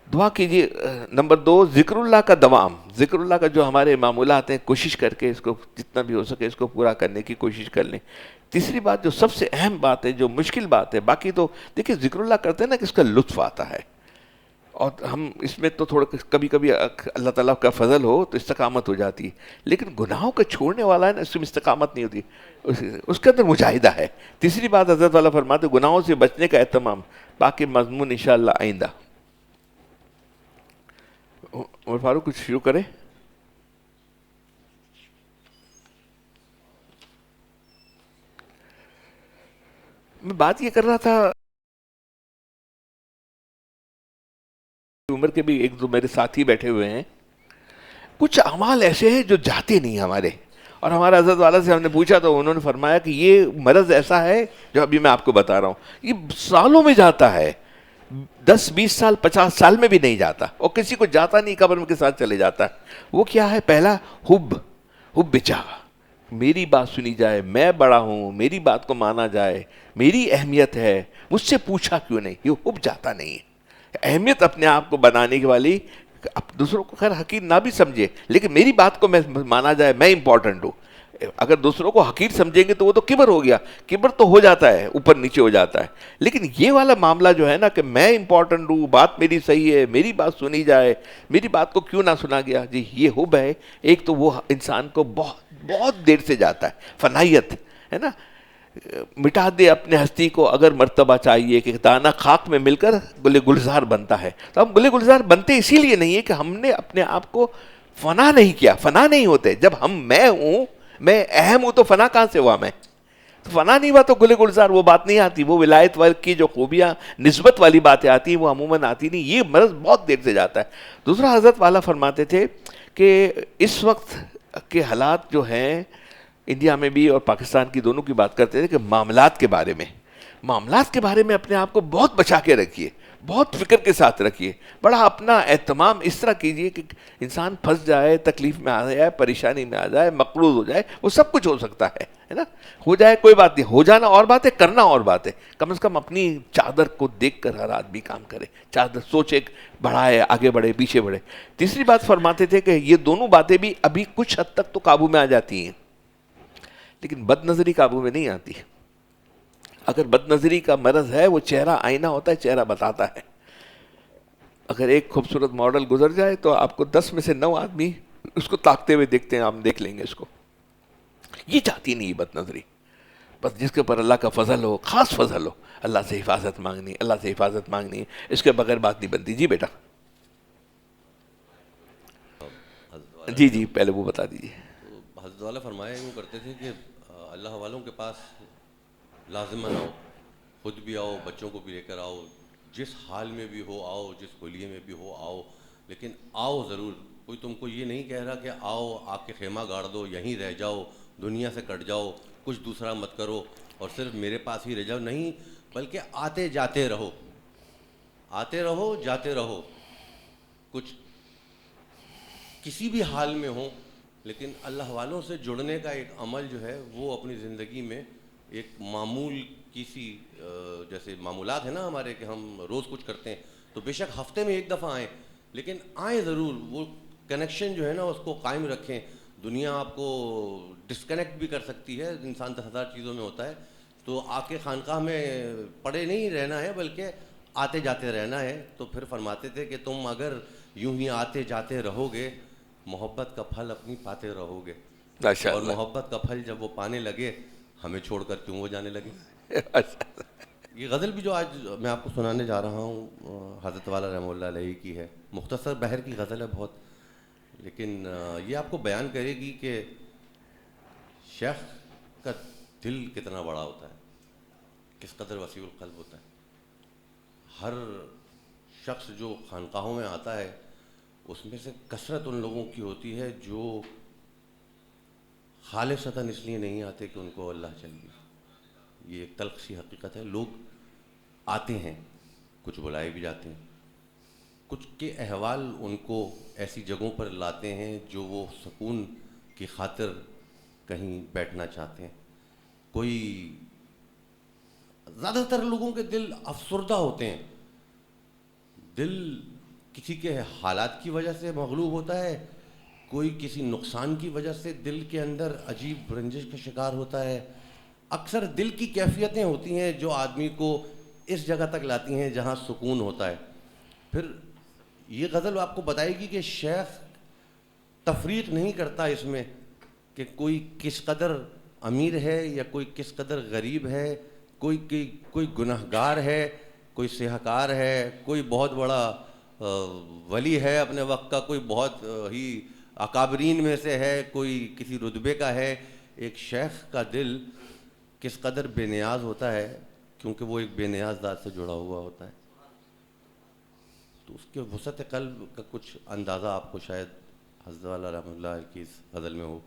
دعا کیجیے. نمبر 2 ذکر اللہ کا دوام. ذکر اللہ کا جو ہمارے معمولات ہیں کوشش کر کے اس کو جتنا بھی ہو سکے اس کو پورا کرنے کی کوشش کر لیں. تیسری بات جو سب سے اہم بات ہے، جو مشکل بات ہے، باقی تو دیکھیں ذکر اللہ کرتے ہیں نا کہ اس کا لطف آتا ہے، اور ہم اس میں تو تھوڑا کبھی کبھی اللہ تعالیٰ کا فضل ہو تو استقامت ہو جاتی ہے، لیکن گناہوں کا چھوڑنے والا ہے نا، اس میں استقامت نہیں ہوتی، اس کے اندر مجاہدہ ہے. تیسری بات حضرت والا فرماتے گناہوں سے بچنے کا اہتمام. باقی مضمون انشاءاللہ آئندہ. عمر فاروق کچھ شروع کریں. میں بات یہ کر رہا تھا، عمر کے بھی ایک دو میرے ساتھی بیٹھے ہوئے ہیں، کچھ اعمال ایسے ہیں جو جاتے نہیں ہمارے. اور ہمارا حضرت والا سے ہم نے پوچھا تو انہوں نے فرمایا کہ یہ مرض ایسا ہے جو ابھی میں آپ کو بتا رہا ہوں, یہ سالوں میں جاتا ہے, 10 20 سال 50 سال میں بھی نہیں جاتا, اور کسی کو جاتا نہیں, قبر کے ساتھ چلے جاتا ہے. وہ کیا ہے؟ پہلا حب چاہا, میری بات سنی جائے, میں بڑا ہوں, میری بات کو مانا جائے, میری اہمیت ہے, مجھ سے پوچھا کیوں نہیں. یہ حب جاتا نہیں ہے. اہمیت اپنے آپ کو بنانے کی والی, دوسروں کو خیر حقیر نہ بھی سمجھے, لیکن میری بات کو میں مانا جائے, میں امپورٹنٹ ہوں. اگر دوسروں کو حقیر سمجھیں گے تو وہ تو کبر ہو گیا, کبر تو ہو جاتا ہے, اوپر نیچے ہو جاتا ہے. لیکن یہ والا معاملہ جو ہے نا کہ میں امپورٹنٹ ہوں, بات میری صحیح ہے, میری بات سنی جائے, میری بات کو کیوں نہ سنا گیا, جی یہ حب ہے. ایک تو وہ انسان کو بہت دیر سے جاتا ہے, فنائیت ہے نا, مٹا دے اپنے ہستی کو اگر مرتبہ چاہیے کہ دانہ خاک میں مل کر گل گلزار بنتا ہے. تو ہم گل گلزار بنتے اسی لیے نہیں ہے کہ ہم نے اپنے آپ کو فنا نہیں کیا. فنا نہیں ہوتے جب ہم, میں ہوں, میں اہم ہوں, تو فنا کہاں سے ہوا؟ میں فنا نہیں ہوا تو گل گلزار وہ بات نہیں آتی. وہ ولایت ورگ کی جو خوبیاں نسبت والی باتیں آتی ہیں وہ عموماً آتی نہیں. یہ مرض بہت دیر سے جاتا ہے. دوسرا حضرت والا فرماتے تھے کہ اس وقت کے حالات جو ہیں انڈیا میں بھی اور پاکستان کی, دونوں کی بات کرتے تھے کہ معاملات کے بارے میں اپنے آپ کو بہت بچا کے رکھیے, بہت فکر کے ساتھ رکھیے, بڑا اپنا اہتمام اس طرح کیجئے کہ انسان پھنس جائے, تکلیف میں آ جائے, پریشانی میں آ جائے, مقروض ہو جائے. وہ سب کچھ ہو سکتا ہے نا, ہو جائے کوئی بات نہیں, ہو جانا اور بات ہے, کرنا اور بات ہے. کم از کم اپنی چادر کو دیکھ کر ہر آدمی کام کرے, چادر سوچے, بڑھائے, آگے بڑھے, پیچھے بڑھے. تیسری بات فرماتے تھے کہ یہ دونوں باتیں بھی ابھی کچھ حد تک تو قابو میں آ جاتی ہیں, لیکن بد نظری قابو میں نہیں آتی. اگر بد نظری کا مرض ہے, وہ چہرہ آئینہ ہوتا ہے, چہرہ بتاتا ہے. اگر ایک خوبصورت ماڈل گزر جائے تو آپ کو 10 میں سے 9 آدمی اس کو تاکتے ہوئے دیکھتے ہیں, ہم دیکھ لیں گے اس کو. یہ چاہتی نہیں بد نظری. بس جس کے اوپر اللہ کا فضل ہو, خاص فضل ہو, اللہ سے حفاظت مانگنی, اللہ سے حفاظت مانگنی ہے, اس کے بغیر بات نہیں بنتی. جی بیٹا. جی جی پہلے وہ بتا دیجیے. تو حضرت والا فرمایا وہ کرتے تھے کہ اللہ والوں کے پاس لازماً آؤ, خود بھی آؤ, بچوں کو بھی لے کر آؤ, جس حال میں بھی ہو آؤ, جس حلیے میں بھی ہو آؤ, لیکن آؤ ضرور. کوئی تم کو یہ نہیں کہہ رہا کہ آؤ آ کے خیمہ گاڑ دو, یہیں رہ جاؤ, دنیا سے کٹ جاؤ, کچھ دوسرا مت کرو اور صرف میرے پاس ہی رہ جاؤ. نہیں, بلکہ آتے جاتے رہو, آتے رہو, جاتے رہو. کچھ کسی بھی حال میں ہوں, لیکن اللہ والوں سے جڑنے کا ایک عمل جو ہے وہ اپنی زندگی میں ایک معمول کسی, جیسے معمولات ہیں نا ہمارے کہ ہم روز کچھ کرتے ہیں, تو بے شک ہفتے میں ایک دفعہ آئیں, لیکن آئیں ضرور. وہ کنیکشن جو ہے نا اس کو قائم رکھیں. دنیا آپ کو ڈسکنیکٹ بھی کر سکتی ہے, انسان 10,000 چیزوں میں ہوتا ہے. تو آ کے خانقاہ میں پڑے نہیں رہنا ہے, بلکہ آتے جاتے رہنا ہے. تو پھر فرماتے تھے کہ تم اگر یوں ہی آتے جاتے رہو گے, محبت کا پھل اپنی پاتے رہو گے, اور محبت کا پھل جب وہ پانے لگے, ہمیں چھوڑ کر کیوں وہ جانے لگے. یہ غزل بھی جو آج میں آپ کو سنانے جا رہا ہوں حضرت والا رحمہ اللہ علیہ کی ہے. مختصر بحر کی غزل ہے بہت, لیکن یہ آپ کو بیان کرے گی کہ شیخ کا دل کتنا بڑا ہوتا ہے, کس قدر وسیع القلب ہوتا ہے. ہر شخص جو خانقاہوں میں آتا ہے اس میں سے کثرت ان لوگوں کی ہوتی ہے جو خالصتاً اس لیے نہیں آتے کہ ان کو اللہ چاہیے. یہ ایک تلخ سی حقیقت ہے. لوگ آتے ہیں, کچھ بلائے بھی جاتے ہیں, کچھ کے احوال ان کو ایسی جگہوں پر لاتے ہیں جو وہ سکون کی خاطر کہیں بیٹھنا چاہتے ہیں. کوئی, زیادہ تر لوگوں کے دل افسردہ ہوتے ہیں, دل کسی کے حالات کی وجہ سے مغلوب ہوتا ہے, کوئی کسی نقصان کی وجہ سے دل کے اندر عجیب رنجش کا شکار ہوتا ہے. اکثر دل کی کیفیتیں ہوتی ہیں جو آدمی کو اس جگہ تک لاتی ہیں جہاں سکون ہوتا ہے. پھر یہ غزل آپ کو بتائے گی کہ شیخ تفریق نہیں کرتا اس میں کہ کوئی کس قدر امیر ہے یا کوئی کس قدر غریب ہے, کوئی گنہگار ہے, کوئی سیاہکار ہے, کوئی بہت بڑا ولی ہے اپنے وقت کا, کوئی بہت ہی اکابرین میں سے ہے, کوئی کسی رتبے کا ہے. ایک شیخ کا دل کس قدر بے نیاز ہوتا ہے, کیونکہ وہ ایک بے نیاز ذات سے جڑا ہوا ہوتا ہے. تو اس کے وسعت قلب کا کچھ اندازہ آپ کو شاید حضرت والا رحمۃ اللہ کی اس غزل میں ہو.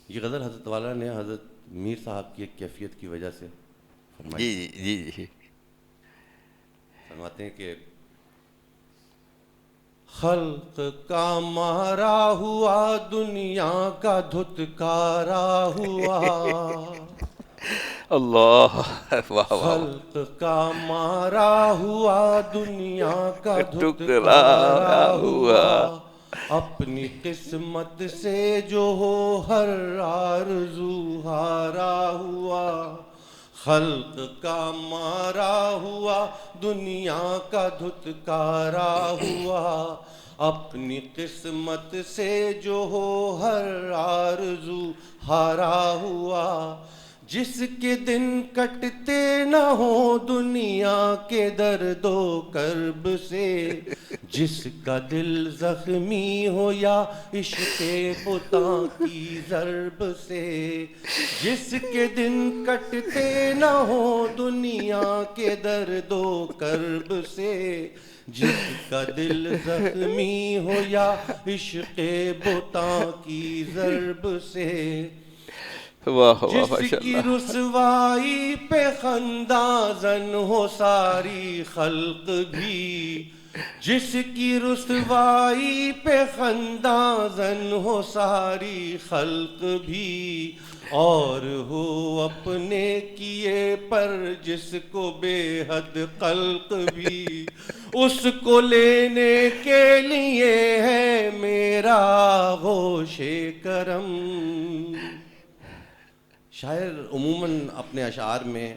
یہ غزل حضرت والا نے حضرت میر صاحب کی ایک کیفیت کی وجہ سے فرمائی. جی جی جی. فرماتے ہیں کہ خلق کا مارا ہوا دنیا کا دھتکارا ہوا. اللہ واہ واہ. خلق کا مارا ہوا دنیا کا ٹکرایا دھتکارا ہوا. ہوا. اپنی قسمت سے جو ہو ہر آرزو ہارا ہوا. خلق کا مارا ہوا دنیا کا دھتکارا ہوا. اپنی قسمت سے جو ہو ہر آرزو ہارا ہوا. جس کے دن کٹتے نہ ہو دنیا کے درد و کرب سے. جس کا دل زخمی ہو یا عشق بتاں کی ضرب سے. جس کے دن کٹتے نہ ہو دنیا کے درد و کرب سے. جس کا دل زخمی ہو یا عشق بتاں کی ضرب سے. واہ واہ جس ماشاء کی اللہ. رسوائی پہ خندہ زن ہو ساری خلق بھی. جس کی رسوائی پہ خندہ زن ہو ساری خلق بھی. اور ہو اپنے کیے پر جس کو بے حد خلق بھی. اس کو لینے کے لیے ہے میرا آغوش کرم. شاعر عموماً اپنے اشعار میں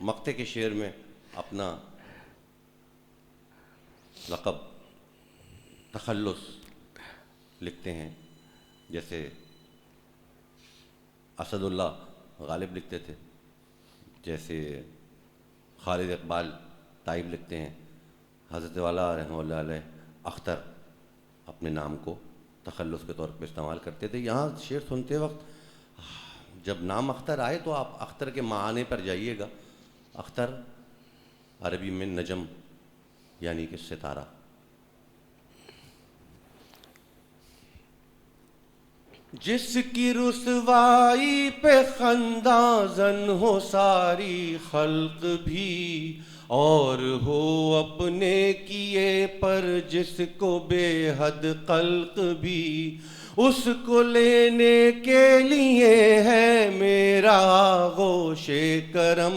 مقطع کے شعر میں اپنا لقب تخلص لکھتے ہیں. جیسے اسد اللہ غالب لکھتے تھے, جیسے خالد اقبال تائب لکھتے ہیں. حضرت والا رحمہ اللہ علیہ اختر اپنے نام کو تخلص کے طور پہ استعمال کرتے تھے. یہاں شعر سنتے وقت جب نام اختر آئے تو آپ اختر کے معنی پر جائیے گا. اختر عربی میں نجم یعنی کہ ستارہ. جس کی رسوائی پہ خندہ زن ہو ساری خلق بھی. اور ہو اپنے کیے پر جس کو بے حد خلق بھی. اس کو لینے کے لیے ہے میرا آغوش کرم.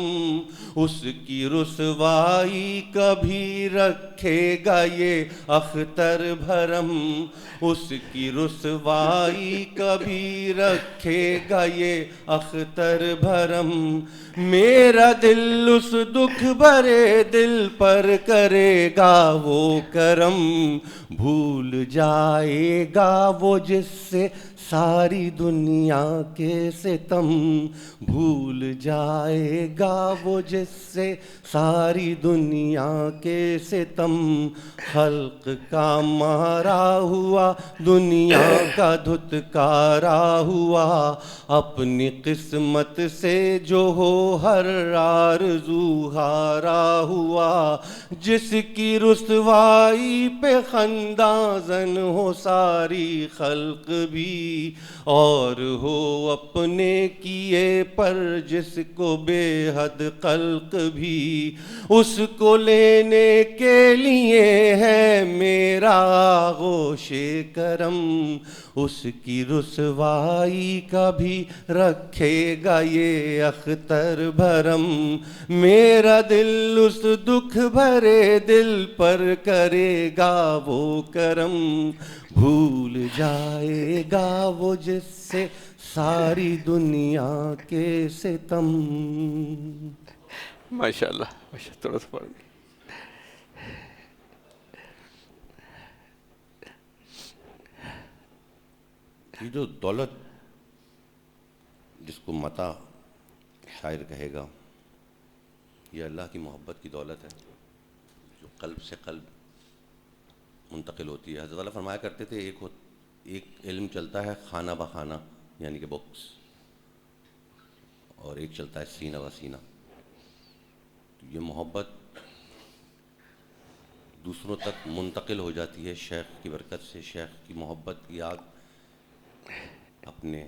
اس کی رسوائی کبھی رکھے گا یہ اختر بھرم. اس کی رسوائی کبھی رکھے گا یہ اختر بھرم. میرا دل اس دکھ بھرے دل پر کرے گا وہ کرم. بھول جائے گا وہ جس سے ساری دنیا کے ستم. بھول جائے گا وہ جس سے ساری دنیا کے ستم. خلق کا مارا ہوا دنیا کا دھتکارا ہوا. اپنی قسمت سے جو ہو ہر آرزو ہارا ہوا. جس کی رسوائی پہ خندہ زن ہو ساری خلق بھی. اور ہو اپنے کیے پر جس کو بے حد خلق بھی. اس کو لینے کے لیے ہے میرا آغوش کرم. اس کی رسوائی کبھی رکھے گا یہ اختر بھرم. میرا دل اس دکھ بھرے دل پر کرے گا وہ کرم. بھول جائے گا وہ جس سے ساری دنیا کے ستم. ماشاء اللہ ماشاء اللہ. تھوڑا سا پڑھ دیں. یہ جو دولت جس کو متا شاعر کہے گا, یہ اللہ کی محبت کی دولت ہے جو قلب سے قلب منتقل ہوتی ہے. حضرت والا فرمایا کرتے تھے ایک علم چلتا ہے خانہ بہ خانہ یعنی کہ بکس, اور ایک چلتا ہے سینہ بہ سینہ. تو یہ محبت دوسروں تک منتقل ہو جاتی ہے شیخ کی برکت سے. شیخ کی محبت کی آگ اپنے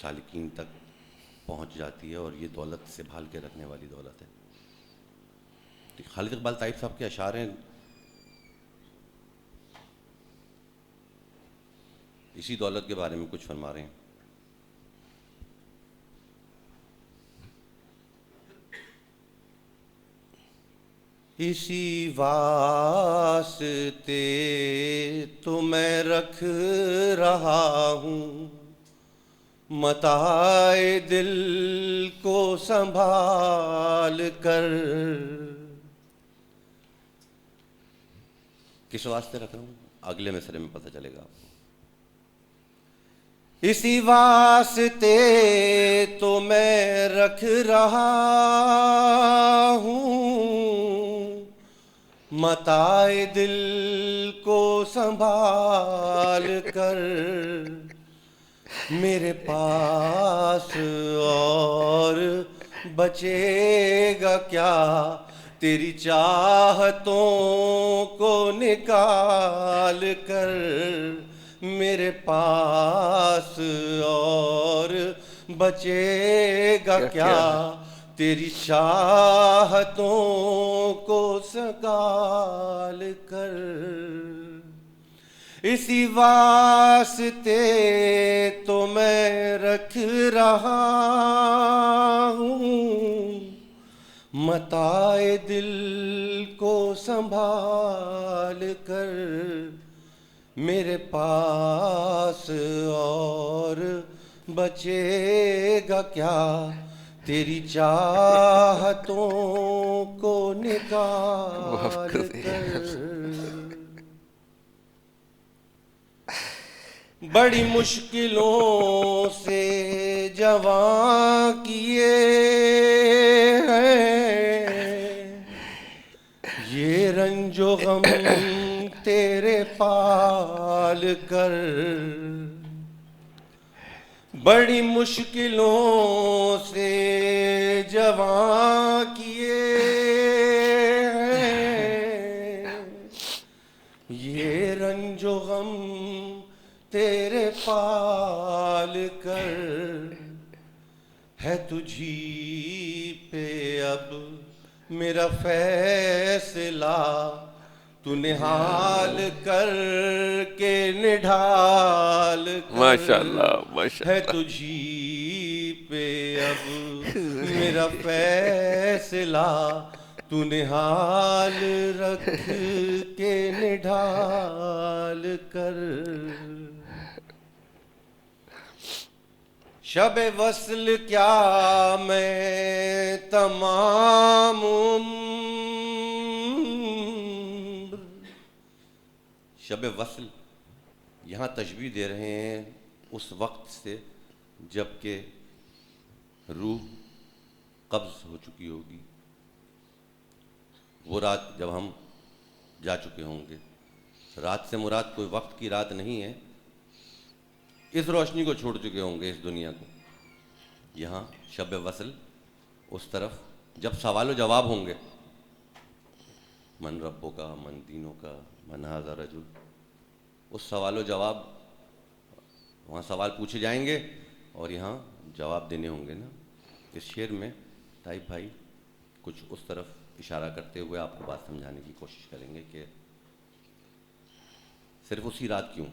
سالکین تک پہنچ جاتی ہے، اور یہ دولت سے بھال کے رکھنے والی دولت ہے. خالد اقبال طائف صاحب کے اشعار ہیں، اسی دولت کے بارے میں کچھ فرما رہے ہیں. اسی واسطے تو میں رکھ رہا ہوں متاع دل کو سنبھال کر. کس واسطے رکھ رہا ہوں اگلے مصرعے میں پتہ چلے گا آپ کو. اسی واسطے تو میں رکھ رہا ہوں متاع دل کو سنبھال کر. میرے پاس اور بچے گا کیا تیری چاہتوں کو نکال کر. میرے پاس اور بچے گا کیا تیری چاہتوں کو سنبھال کر. اسی واسطے تو میں رکھ رہا ہوں متاع دل کو سنبھال کر. میرے پاس اور بچے گا کیا تیری چاہتوں کو نکال کر. بڑی مشکلوں سے جوان کیے ہیں یہ رنج و غم تیرے پال کر. بڑی مشکلوں سے جوان کیے ہیں یہ رنج و غم تیرے پال کر. ہے تجھی پہ اب میرا فیصلہ تو نہال کر کے نڈھال کر. ماشاءاللہ ہے تجھی پہ اب میرا فیصلہ تو نہال رکھ کے نڈھال کر. شب وصل کیا میں تمام عمر. شب وصل یہاں تشبیہ دے رہے ہیں اس وقت سے جب کہ روح قبض ہو چکی ہوگی، وہ رات جب ہم جا چکے ہوں گے. رات سے مراد کوئی وقت کی رات نہیں ہے، اس روشنی کو چھوڑ چکے ہوں گے اس دنیا کو. یہاں شب وصل اس طرف جب سوال و جواب ہوں گے، من ربوں کا، من دینوں کا، من ھذا رجل، اس سوال و جواب، وہاں سوال پوچھے جائیں گے اور یہاں جواب دینے ہوں گے نا. اس شعر میں طائف بھائی کچھ اس طرف اشارہ کرتے ہوئے آپ کو بات سمجھانے کی کوشش کریں گے کہ صرف اسی رات کیوں.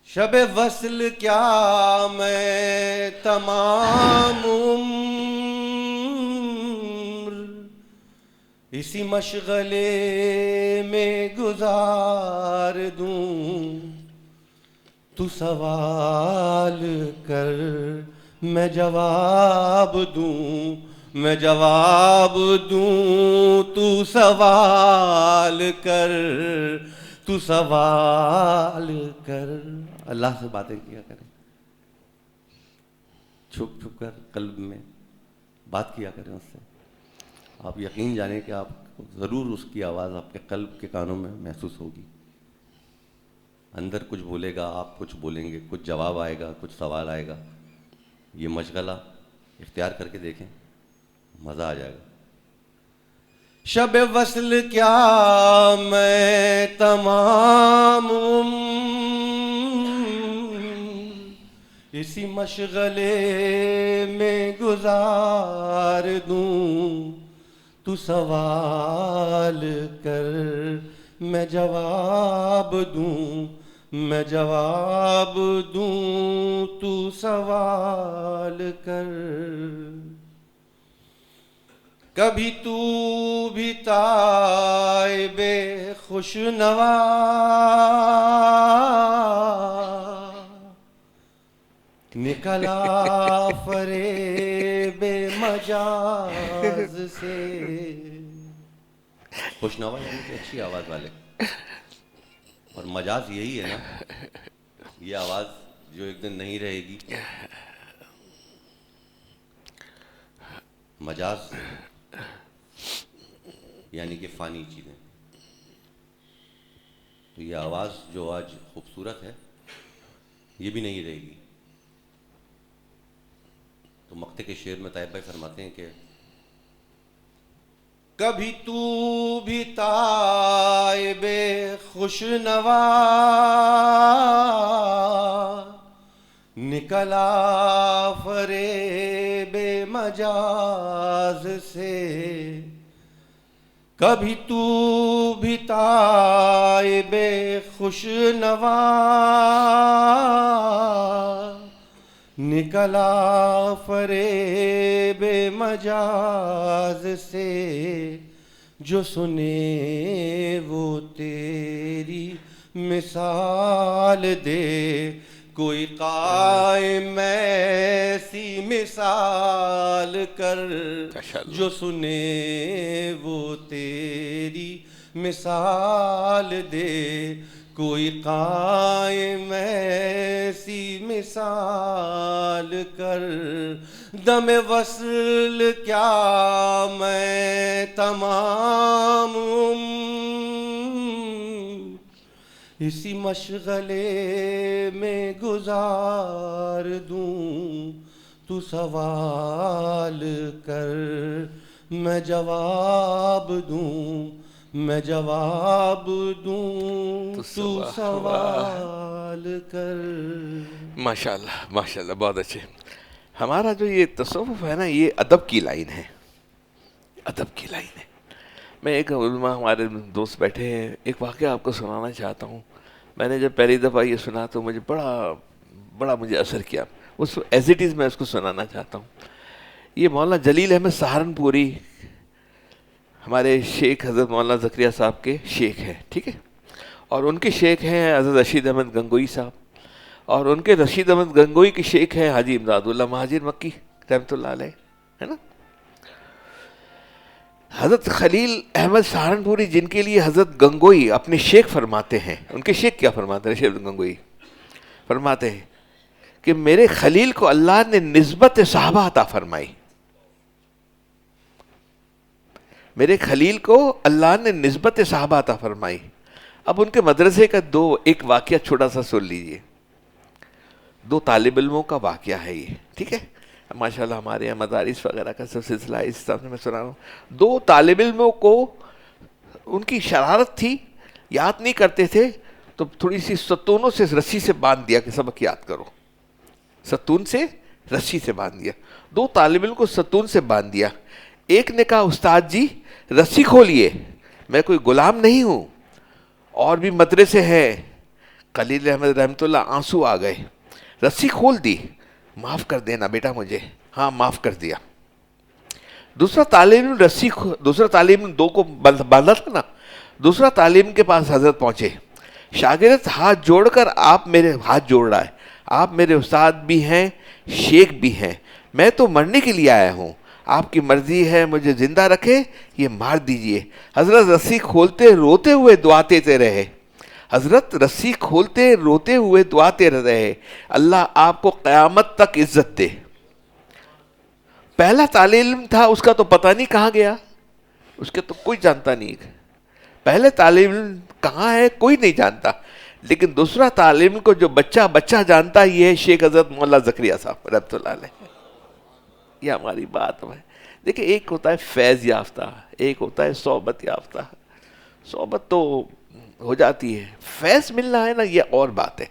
شب وصل کیا میں تمام عمر اسی مشغلے میں گزار دوں. تو سوال کر میں جواب دوں، میں جواب دوں تو سوال کر، تو سوال کر. اللہ سے باتیں کیا کریں، چھپ چھپ کر قلب میں بات کیا کریں اس سے. آپ یقین جانیں کہ آپ ضرور اس کی آواز آپ کے قلب کے کانوں میں محسوس ہوگی. اندر کچھ بولے گا، آپ کچھ بولیں گے، کچھ جواب آئے گا، کچھ سوال آئے گا. یہ مشغلہ اختیار کر کے دیکھیں، مزہ آ جائے گا. شب وصل کیا میں تمام اسی مشغلے میں گزار دوں، تو سوال کر میں جواب دوں، میں جواب دوں، تو سوال کر۔ کبھی تو بھی تائب خوش نوا نکلا فریب مجاز سے۔ خوش نوا یعنی کہ اچھی آواز والے، اور مجاز یہی ہے نا، یہ آواز جو ایک دن نہیں رہے گی۔ مجاز یعنی کہ فانی چیزیں۔ تو یہ آواز جو آج خوبصورت ہے یہ بھی نہیں رہے گی۔ تو مقطع کے شعر میں طیب بھائی فرماتے ہیں کہ کبھی تو بھی تائب خوش نوا نکلا فریب مجاز سے، کبھی تو بھی تائب خوش نوا نکلا فریب مجاز سے، جو سنے وہ تیری مثال دے، کوئی قائم ایسی مثال کر، جو سنے وہ تیری مثال دے، کوئی قائم ایسی مثال کر۔ دم وصل کیا میں تمام اسی مشغلے میں گزار دوں، تو سوال کر میں جواب دوں، میں جواب دوں، تو سوال کر۔ ماشاءاللہ ماشاءاللہ، بہت اچھے۔ ہمارا جو یہ تصوف ہے نا، یہ ادب کی لائن ہے، ادب کی لائن ہے۔ میں ایک علماء ہمارے دوست بیٹھے ہیں، ایک واقعہ آپ کو سنانا چاہتا ہوں۔ میں نے جب پہلی دفعہ یہ سنا تو مجھے بڑا مجھے اثر کیا، اس ایز اٹ از میں اس کو سنانا چاہتا ہوں۔ یہ مولانا جلیل احمد سہارنپوری ہمارے شیخ حضرت مولانا زکریا صاحب کے شیخ ہیں، ٹھیک ہے، اور ان کے شیخ ہیں حضرت رشید احمد گنگوئی صاحب، اور ان کے رشید احمد گنگوئی کے شیخ ہیں حاجی امداد اللہ مہاجر مکی رحمۃ اللہ علیہ، ہے نا۔ حضرت خلیل احمد سہارنپوری جن کے لیے حضرت گنگوئی اپنے شیخ فرماتے ہیں، ان کے شیخ کیا فرماتے ہیں؟ رشید گنگوئی فرماتے ہیں کہ میرے خلیل کو اللہ نے نسبت صحابہ عطا فرمائی، میرے خلیل کو اللہ نے نسبت صحابہ عطا فرمائی۔ اب ان کے مدرسے کا ایک واقعہ چھوٹا سا سن لیجئے، دو طالب علموں کا واقعہ ہے یہ، ٹھیک ہے، ماشاءاللہ ہمارے یہاں مدارس وغیرہ کا سب سلسلہ ہے، اس حساب سے میں سنا رہا ہوں۔ دو طالب علموں کو ان کی شرارت تھی، یاد نہیں کرتے تھے، تو تھوڑی سی ستونوں سے رسی سے باندھ دیا کہ سبق یاد کرو، ستون سے رسی سے باندھ دیا، دو طالب علم کو ستون سے باندھ دیا۔ ایک نے کہا استاد جی رسی کھولیے، میں کوئی غلام نہیں ہوں، اور بھی مدرسے ہیں۔ خلیل احمد رحمۃ اللہ آنسو آ گئے، رسی کھول دی، معاف کر دینا بیٹا مجھے، ہاں معاف کر دیا۔ دوسرا طالب علم دو کو باندھا تھا نا، دوسرا طالب علم کے پاس حضرت پہنچے، شاگرد ہاتھ جوڑ کر آپ میرے ہاتھ جوڑ رہا ہے، آپ میرے استاد بھی ہیں، شیخ بھی ہیں، میں تو مرنے کے لیے آیا ہوں، آپ کی مرضی ہے مجھے زندہ رکھے، یہ مار دیجئے۔ حضرت رسی کھولتے روتے ہوئے دعا دیتے رہے، حضرت رسی کھولتے روتے ہوئے دعا دیتے رہے، اللہ آپ کو قیامت تک عزت دے۔ پہلا طالب علم تھا، اس کا تو پتہ نہیں کہاں گیا، اس کے تو کوئی جانتا نہیں، پہلے طالب علم کہاں ہے کوئی نہیں جانتا، لیکن دوسرا طالب علم کو جو بچہ جانتا، یہ ہے شیخ حضرت مولانا زکریا صاحب رحمۃ اللہ علیہ۔ یہ ہماری بات ہے، دیکھیں ایک ہوتا ہے فیض یافتہ، ایک ہوتا ہے صحبت یافتہ. صحبت تو ہو جاتی ہے، فیض ملنا ہے نا یہ اور بات ہے.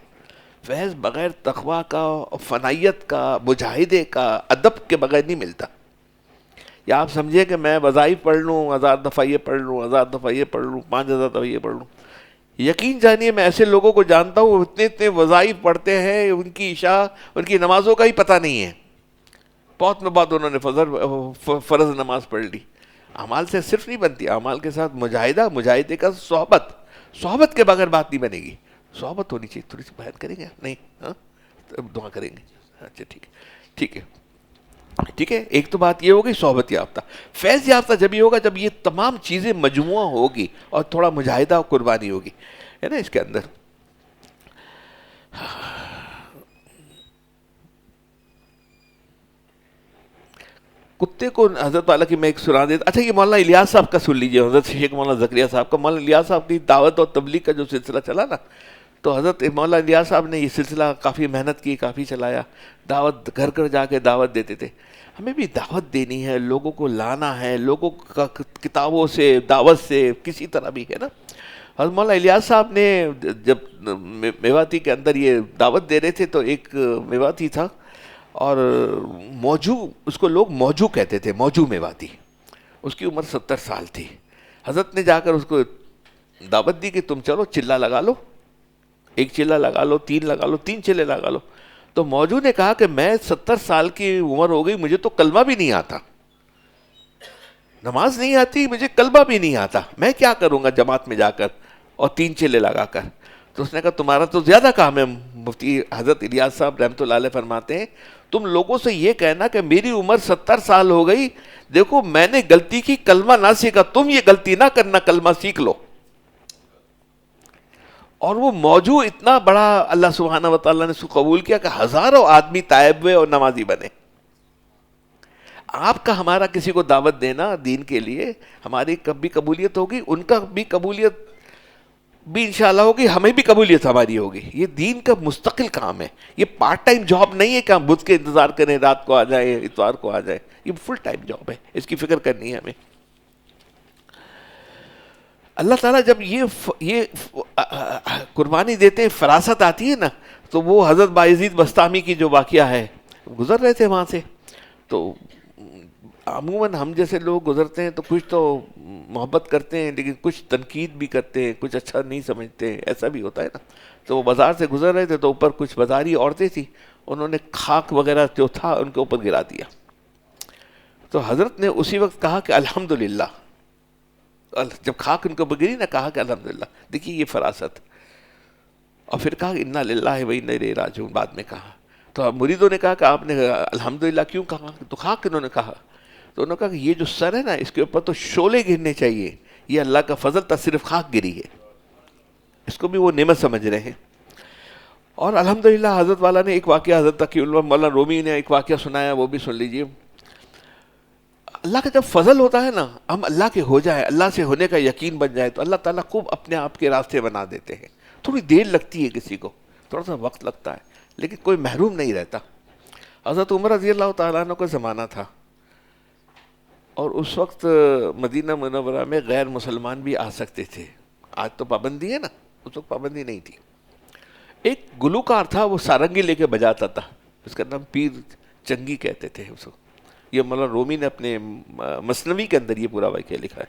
فیض بغیر تقویٰ کا، فنائیت کا، مجاہدے کا، ادب کے بغیر نہیں ملتا. یا آپ سمجھیں کہ میں وظائف پڑھ لوں، 1000 دفعہ یہ پڑھ لوں، 1000 دفعہ یہ پڑھ لوں، 5000 دفعہ یہ پڑھ لوں. یقین جانیے میں ایسے لوگوں کو جانتا ہوں اتنے اتنے وظائف پڑھتے ہیں، ان کی عشاء، ان کی نمازوں کا ہی پتہ نہیں ہے. بہت میں بعد انہوں نے فرض نماز پڑھ لی. اعمال سے صرف نہیں بنتی، اعمال کے ساتھ مجاہدہ، مجاہدے کا صحبت. صحبت کے بغیر بات نہیں بنے گی. صحبت ہونی چاہیے. تھوڑی سی بیان کریں گے؟ نہیں؟ ہاں دعا کریں گے. اچھا ٹھیک ہے، ٹھیک ہے، ٹھیک ہے. ایک تو بات یہ ہوگی صحبت یافتہ. فیض یافتہ جب یہ ہوگا جب یہ تمام چیزیں مجموعہ ہوگی اور تھوڑا مجاہدہ اور قربانی ہوگی، ہے نا اس کے اندر. کتے کو حضرت والا کی میں ایک سنا دیتا. اچھا یہ مولانا الیاس صاحب کا سن لیجئے، حضرت شیخ مولانا زکریا صاحب کا. مولانا الیاس صاحب کی دعوت اور تبلیغ کا جو سلسلہ چلا نا، تو حضرت مولانا الیاس صاحب نے یہ سلسلہ کافی محنت کی، کافی چلایا. دعوت گھر گھر جا کے دعوت دیتے تھے. ہمیں بھی دعوت دینی ہے، لوگوں کو لانا ہے، لوگوں کا کتابوں سے، دعوت سے، کسی طرح بھی، ہے نا. حضرت مولانا الیاس صاحب نے جب میواتی کے اندر یہ دعوت دے رہے تھے تو ایک میواتی تھا، اور موجو، اس کو لوگ موجو کہتے تھے، موجو میواتی. اس کی عمر 70 سال تھی. حضرت نے جا کر اس کو دعوت دی کہ تم چلو چلہ لگا لو، ایک چلہ لگا لو، 3 لگا لو، 3 چلے لگا لو. تو موجو نے کہا کہ میں 70 سال کی عمر ہو گئی، مجھے تو کلمہ بھی نہیں آتا، نماز نہیں آتی، مجھے کلمہ بھی نہیں آتا، میں کیا کروں گا جماعت میں جا کر اور 3 چلے لگا کر. تو اس نے کہا تمہارا تو زیادہ کام ہے. مفتی حضرت الیاس صاحب رحمۃ اللہ علیہ فرماتے ہیں تم لوگوں سے یہ کہنا کہ میری عمر 70 سال ہو گئی، دیکھو میں نے غلطی کی، کلمہ نہ سیکھا، تم یہ غلطی نہ کرنا، کلمہ سیکھ لو. اور وہ موضوع اتنا بڑا اللہ سبحانہ و تعالیٰ نے اس کو قبول کیا کہ ہزاروں آدمی تائب ہوئے اور نمازی بنے. آپ کا ہمارا کسی کو دعوت دینا دین کے لیے، ہماری کب بھی قبولیت ہوگی، ان کا بھی قبولیت بھی انشاءاللہ ہوگی، ہمیں بھی قبولیت ہماری ہوگی. یہ دین کا مستقل کام ہے، یہ پارٹ ٹائم جاب نہیں ہے کہ ہم بدھ کے انتظار کریں رات کو آ جائیں، اتوار کو آ جائیں. یہ فل ٹائم جاب ہے، اس کی فکر کرنی ہے ہمیں. اللہ تعالیٰ جب یہ قربانی دیتے ہیں، فراست آتی ہے نا، تو وہ حضرت بایزید بستامی کی جو واقعہ ہے، گزر رہے تھے وہاں سے. تو عموماً ہم جیسے لوگ گزرتے ہیں تو کچھ تو محبت کرتے ہیں، لیکن کچھ تنقید بھی کرتے ہیں، کچھ اچھا نہیں سمجھتے ہیں، ایسا بھی ہوتا ہے نا. تو وہ بازار سے گزر رہے تھے تو اوپر کچھ بازاری عورتیں تھیں، انہوں نے خاک وغیرہ جو تھا ان کے اوپر گرا دیا. تو حضرت نے اسی وقت کہا کہ الحمدللہ. جب خاک ان کے اوپر گری نا، کہا کہ الحمدللہ. دیکھیے یہ فراست. اور پھر کہا انا للہ و انا الیہ راجعون بعد میں کہا. تو مریدوں نے کہا کہ آپ نے الحمدللہ کیوں کہا؟ تو خاک انہوں نے کہا. تو انہوں نے کہا کہ یہ جو سر ہے نا، اس کے اوپر تو شعلے گرنے چاہیے، یہ اللہ کا فضل تھا، صرف خاک گری ہے. اس کو بھی وہ نعمت سمجھ رہے ہیں. اور الحمدللہ حضرت والا نے ایک واقعہ، حضرت تقی اللہ مولانا رومی نے ایک واقعہ سنایا، وہ بھی سن لیجئے. اللہ کا جب فضل ہوتا ہے نا، ہم اللہ کے ہو جائے، اللہ سے ہونے کا یقین بن جائے، تو اللہ تعالیٰ خوب اپنے آپ کے راستے بنا دیتے ہیں. تھوڑی دیر لگتی ہے کسی کو، تھوڑا سا وقت لگتا ہے، لیکن کوئی محروم نہیں رہتا. حضرت عمر رضی اللہ تعالیٰ عنہ کا زمانہ تھا، اور اس وقت مدینہ منورہ میں غیر مسلمان بھی آ سکتے تھے. آج تو پابندی ہے نا، اس وقت پابندی نہیں تھی. ایک گلوکار تھا، وہ سارنگی لے کے بجاتا تھا، اس کا نام پیر چنگی کہتے تھے اس کو. یہ مولانا رومی نے اپنے مثنوی کے اندر یہ پورا واقعہ لکھا ہے.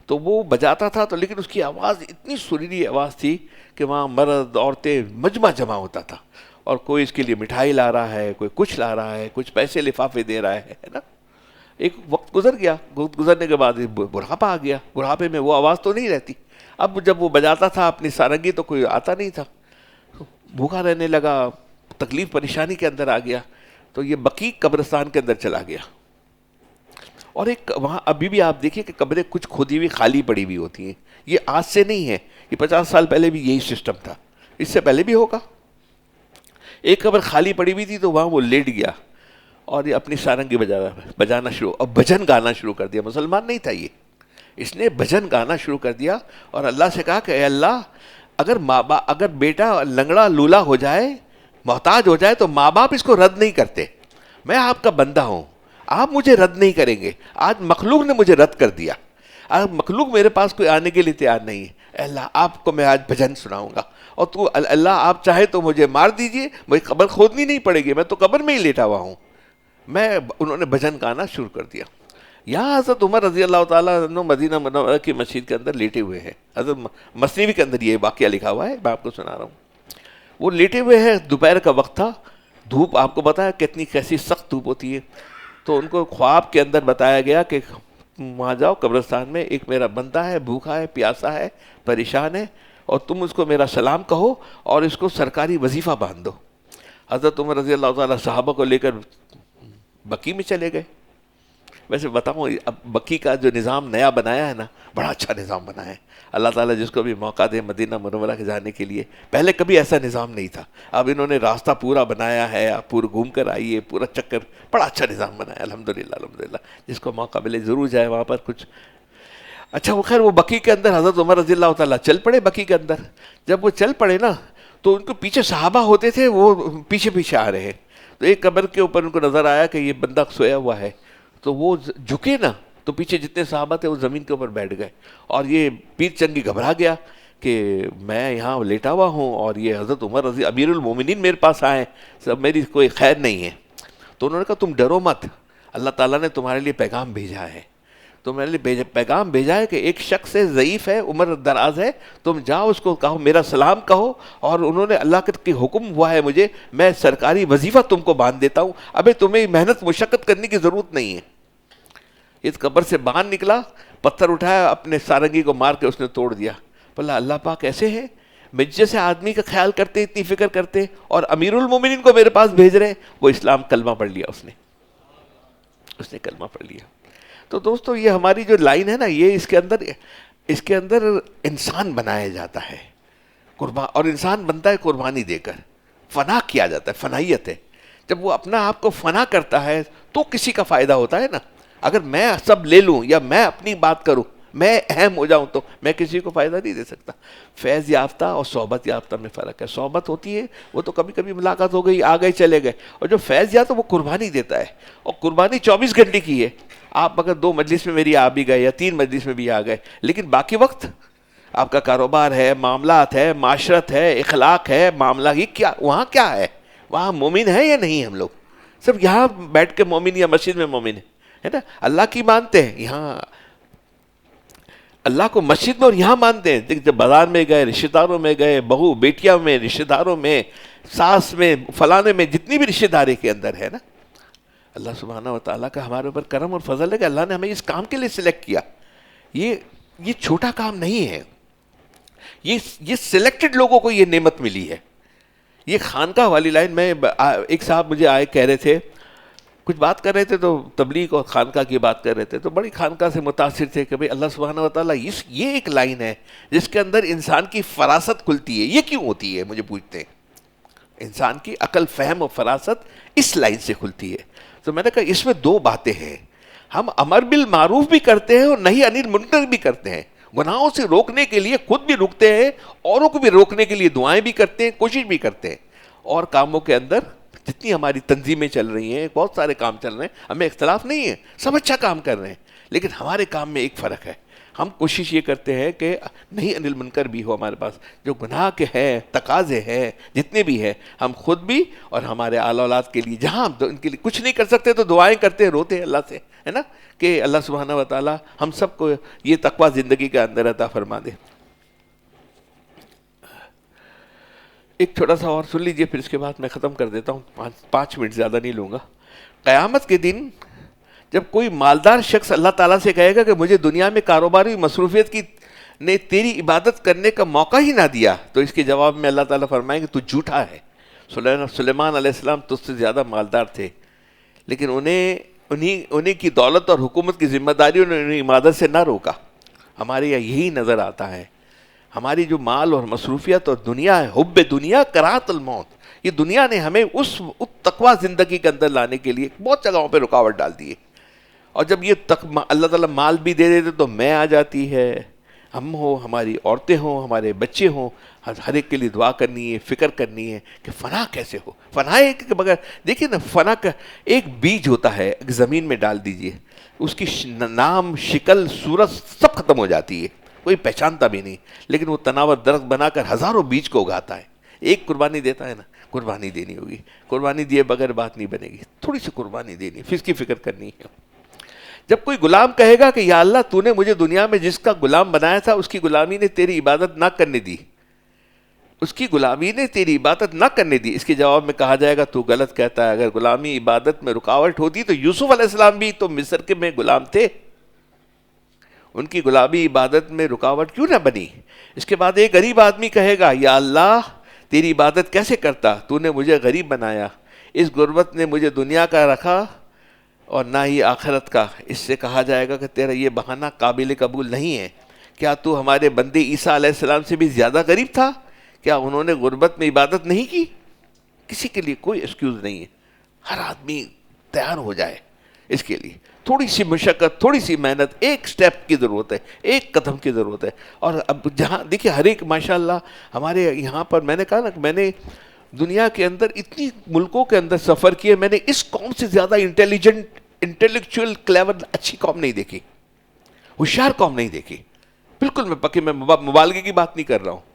تو وہ بجاتا تھا، تو لیکن اس کی آواز اتنی سریلی آواز تھی کہ وہاں مرد عورتیں مجمع جمع ہوتا تھا، اور کوئی اس کے لیے مٹھائی لا رہا ہے، کوئی کچھ لا رہا ہے، کچھ پیسے لفافے دے رہا ہے نا. ایک وقت گزر گیا، گزرنے کے بعد بڑھاپا آ گیا. بڑھاپے میں وہ آواز تو نہیں رہتی. اب جب وہ بجاتا تھا اپنی سارنگی تو کوئی آتا نہیں تھا، بھوکا رہنے لگا، تکلیف پریشانی کے اندر آ گیا. تو یہ بقیع قبرستان کے اندر چلا گیا. اور ایک وہاں ابھی بھی آپ دیکھیں کہ قبریں کچھ کھودی ہوئی خالی پڑی ہوئی ہوتی ہیں. یہ آج سے نہیں ہے، یہ 50 سال پہلے بھی یہی سسٹم تھا، اس سے پہلے بھی ہوگا. ایک قبر خالی پڑی ہوئی تھی تو وہاں وہ لیٹ گیا اور یہ اپنی سارنگی بجانا شروع، اور بھجن گانا شروع کر دیا. مسلمان نہیں تھا یہ، اس نے بھجن گانا شروع کر دیا اور اللہ سے کہا کہ اے اللہ، اگر بیٹا لنگڑا لولا ہو جائے، محتاج ہو جائے، تو ماں باپ اس کو رد نہیں کرتے. میں آپ کا بندہ ہوں، آپ مجھے رد نہیں کریں گے. آج مخلوق نے مجھے رد کر دیا, آج مخلوق میرے پاس کوئی آنے کے لیے تیار نہیں ہے. اے اللہ آپ کو میں آج بھجن سناؤں گا, اور تو اللہ آپ چاہے تو مجھے مار دیجئے, مجھے قبر کھودنی نہیں پڑے گی, میں تو قبر میں ہی لیٹا ہوا ہوں. انہوں نے بھجن گانا شروع کر دیا. یہاں حضرت عمر رضی اللہ تعالیٰ عنہ مدینہ منورہ کی مسجد کے اندر لیٹے ہوئے ہیں. حضرت مثنوی کے اندر یہ واقعہ لکھا ہوا ہے, میں آپ کو سنا رہا ہوں. وہ لیٹے ہوئے ہیں, دوپہر کا وقت تھا, دھوپ آپ کو پتا ہے کتنی کیسی سخت دھوپ ہوتی ہے. تو ان کو خواب کے اندر بتایا گیا کہ وہاں جاؤ قبرستان میں, ایک میرا بندہ ہے, بھوکا ہے, پیاسا ہے, پریشان ہے, اور تم اس کو میرا سلام کہو اور اس کو سرکاری وظیفہ باندھ دو. حضرت عمر رضی اللہ تعالیٰ صحابہ کو لے کر بقی میں چلے گئے. ویسے بتاؤں, اب بقی کا جو نظام نیا بنایا ہے نا, بڑا اچھا نظام بنا ہے. اللہ تعالیٰ جس کو بھی موقع دے مدینہ منورہ کے جانے کے لیے, پہلے کبھی ایسا نظام نہیں تھا. اب انہوں نے راستہ پورا بنایا ہے, آپ پورا گھوم کر آئیے, پورا چکر, بڑا اچھا نظام بنا ہے. الحمدللہ الحمدللہ, جس کو موقع ملے ضرور جائے وہاں پر. کچھ اچھا وہ خیر, وہ بقی کے اندر حضرت عمر رضی اللہ تعالیٰ چل پڑے. بقی کے اندر جب وہ چل پڑے نا, تو ان کو پیچھے صحابہ ہوتے تھے, وہ پیچھے پیچھے آ رہے ہیں. تو ایک قبر کے اوپر ان کو نظر آیا کہ یہ بندہ سویا ہوا ہے, تو وہ جھکے نا, تو پیچھے جتنے صحابہ تھے وہ زمین کے اوپر بیٹھ گئے. اور یہ پیر چنگی گھبرا گیا کہ میں یہاں لیٹا ہوا ہوں اور یہ حضرت عمر رضی امیر المومنین میرے پاس آئے, سب میری کوئی خیر نہیں ہے. تو انہوں نے کہا تم ڈرو مت, اللہ تعالیٰ نے تمہارے لیے پیغام بھیجا ہے. تو میرے لیے پیغام بھیجا ہے کہ ایک شخص ہے, ضعیف ہے, عمر دراز ہے, تم جاؤ اس کو کہو میرا سلام کہو, اور انہوں نے اللہ کے حکم ہوا ہے مجھے, میں سرکاری وظیفہ تم کو باندھ دیتا ہوں, ابھی تمہیں محنت مشقت کرنے کی ضرورت نہیں ہے. اس قبر سے باہر نکلا, پتھر اٹھایا, اپنے سارنگی کو مار کے اس نے توڑ دیا. بولا اللہ پاک ایسے ہیں, مجھ جیسے آدمی کا خیال کرتے, اتنی فکر کرتے, اور امیر المومنین کو میرے پاس بھیج رہے. وہ اسلام کلمہ پڑھ لیا, اس نے کلمہ پڑھ لیا. تو دوستو یہ ہماری جو لائن ہے نا, یہ اس کے اندر انسان بنایا جاتا ہے, اور انسان بنتا ہے قربانی دے کر, فنا کیا جاتا ہے, فنائیت ہے. جب وہ اپنا آپ کو فنا کرتا ہے تو کسی کا فائدہ ہوتا ہے نا. اگر میں سب لے لوں یا میں اپنی بات کروں, میں اہم ہو جاؤں, تو میں کسی کو فائدہ نہیں دے سکتا. فیض یافتہ اور صحبت یافتہ میں فرق ہے. صحبت ہوتی ہے وہ تو کبھی کبھی ملاقات ہو گئی, آ گئے چلے گئے, اور جو فیض یافتہ وہ قربانی دیتا ہے, اور قربانی 24 گھنٹے کی ہے. آپ اگر 2 مجلس میں میری آ بھی گئے یا 3 مجلس میں بھی آ گئے, لیکن باقی وقت آپ کا کاروبار ہے, معاملات ہے, معاشرت ہے, اخلاق ہے, معاملہ ہی کیا, وہاں کیا ہے, وہاں مومن ہے یا نہیں. ہم لوگ صرف یہاں بیٹھ کے مومن یا مسجد میں مومن ہے نا, اللہ کی مانتے ہیں, یہاں اللہ کو مسجد میں اور یہاں مانتے ہیں. جب بازار میں گئے, رشتہ داروں میں گئے, بہو بیٹیاں میں, رشتہ داروں میں, ساس میں, فلانے میں, جتنی بھی رشتہ داری کے اندر ہے نا, اللہ سبحانہ و تعالیٰ کا ہمارے اوپر کرم اور فضل ہے کہ اللہ نے ہمیں اس کام کے لیے سلیکٹ کیا. یہ چھوٹا کام نہیں ہے, یہ سلیکٹڈ لوگوں کو یہ نعمت ملی ہے. یہ خانقاہ والی لائن میں, ایک صاحب مجھے آئے, کہہ رہے تھے, کچھ بات کر رہے تھے, تو تبلیغ اور خانقاہ کی بات کر رہے تھے, تو بڑی خانقاہ سے متاثر تھے کہ بھئی اللہ سبحانہ و تعالیٰ یہ ایک لائن ہے جس کے اندر انسان کی فراست کھلتی ہے. یہ کیوں ہوتی ہے مجھے پوچھتے ہیں. انسان کی عقل, فہم اور فراست اس لائن سے کھلتی ہے. تو میں نے کہا اس میں 2 باتیں ہیں, ہم امر بالمعروف بھی کرتے ہیں اور نہی عن المنکر بھی کرتے ہیں. گناہوں سے روکنے کے لیے خود بھی رکتے ہیں, اوروں کو بھی روکنے کے لیے دعائیں بھی کرتے ہیں, کوشش بھی کرتے ہیں. اور کاموں کے اندر جتنی ہماری تنظیمیں چل رہی ہیں, بہت سارے کام چل رہے ہیں, ہمیں اختلاف نہیں ہے, سب اچھا کام کر رہے ہیں, لیکن ہمارے کام میں ایک فرق ہے. ہم کوشش یہ کرتے ہیں کہ نہیں انل منکر بھی ہو ہمارے پاس, جو گناہ کے ہیں, تقاضے ہیں, جتنے بھی ہیں, ہم خود بھی اور ہمارے آل اولاد کے لیے, جہاں ہم ان کے لیے کچھ نہیں کر سکتے تو دعائیں کرتے ہیں, روتے ہیں اللہ سے, ہے نا, کہ اللہ سبحانہ و تعالیٰ ہم سب کو یہ تقویٰ زندگی کے اندر عطا فرما دے. ایک چھوٹا سا اور سن لیجئے, پھر اس کے بعد میں ختم کر دیتا ہوں, 5 منٹ زیادہ نہیں لوں گا. قیامت کے دن جب کوئی مالدار شخص اللہ تعالیٰ سے کہے گا کہ مجھے دنیا میں کاروباری مصروفیت کی نے تیری عبادت کرنے کا موقع ہی نہ دیا, تو اس کے جواب میں اللہ تعالیٰ فرمائیں گے تو جھوٹا ہے. سلیمان علیہ السلام تجھ سے زیادہ مالدار تھے, لیکن انہیں کی دولت اور حکومت کی ذمہ داریوں نے انہیں عبادت سے نہ روکا. ہمارے یہاں یہی نظر آتا ہے. ہماری جو مال اور مصروفیت اور دنیا ہے, حب دنیا کراہت الموت, یہ دنیا نے ہمیں اس تقویٰ زندگی کے اندر لانے کے لیے بہت جگہوں پہ رکاوٹ ڈال دی ہے. اور جب یہ اللہ تعالیٰ مال بھی دے دیتے تو میں آ جاتی ہے, ہم ہوں، ہماری عورتیں ہوں، ہمارے بچے ہوں، ہر ایک کے لیے دعا کرنی ہے، فکر کرنی ہے کہ فنا کیسے ہو. فنا ہے کہ بغیر دیکھیے نا، فنا کا ایک بیج ہوتا ہے، ایک زمین میں ڈال دیجئے، اس کی نام، شکل، صورت سب ختم ہو جاتی ہے، کوئی پہچانتا بھی نہیں. لیکن وہ تناور درخت بنا کر ہزاروں بیج کو اگاتا ہے. ایک قربانی دیتا ہے نا، قربانی دینی ہوگی، قربانی دیے بغیر بات نہیں بنے گی، تھوڑی سی قربانی دینی، پھر اس کی فکر کرنی ہے. جب کوئی غلام کہے گا کہ یا اللہ تو نے مجھے دنیا میں جس کا غلام بنایا تھا اس کی غلامی نے تیری عبادت نہ کرنے دی، اس کی غلامی نے تیری عبادت نہ کرنے دی، اس کے جواب میں کہا جائے گا تو غلط کہتا ہے. اگر غلامی عبادت میں رکاوٹ ہوتی تو یوسف علیہ السلام بھی تو مصر کے میں غلام تھے، ان کی غلامی عبادت میں رکاوٹ کیوں نہ بنی. اس کے بعد ایک غریب آدمی کہے گا یا اللہ تیری عبادت کیسے کرتا، تو نے مجھے غریب بنایا، اس غربت نے مجھے دنیا کا رکھا اور نہ ہی آخرت کا. اس سے کہا جائے گا کہ تیرا یہ بہانہ قابل قبول نہیں ہے. کیا تو ہمارے بندے عیسیٰ علیہ السلام سے بھی زیادہ غریب تھا؟ کیا انہوں نے غربت میں عبادت نہیں کی؟ کسی کے لیے کوئی ایکسکیوز نہیں ہے. ہر آدمی تیار ہو جائے اس کے لیے. تھوڑی سی مشقت، تھوڑی سی محنت، ایک سٹیپ کی ضرورت ہے، ایک قدم کی ضرورت ہے. اور اب جہاں دیکھیے ہر ایک ماشاءاللہ ہمارے یہاں پر، میں نے کہا نا کہ میں نے دنیا کے اندر اتنی ملکوں کے اندر سفر کیے، میں نے اس قوم سے زیادہ انٹلیکچوئل کلیور اچھی قوم نہیں دیکھی، ہوشیار قوم نہیں دیکھی. بالکل میں پکے، میں مبالغے کی بات نہیں کر رہا ہوں.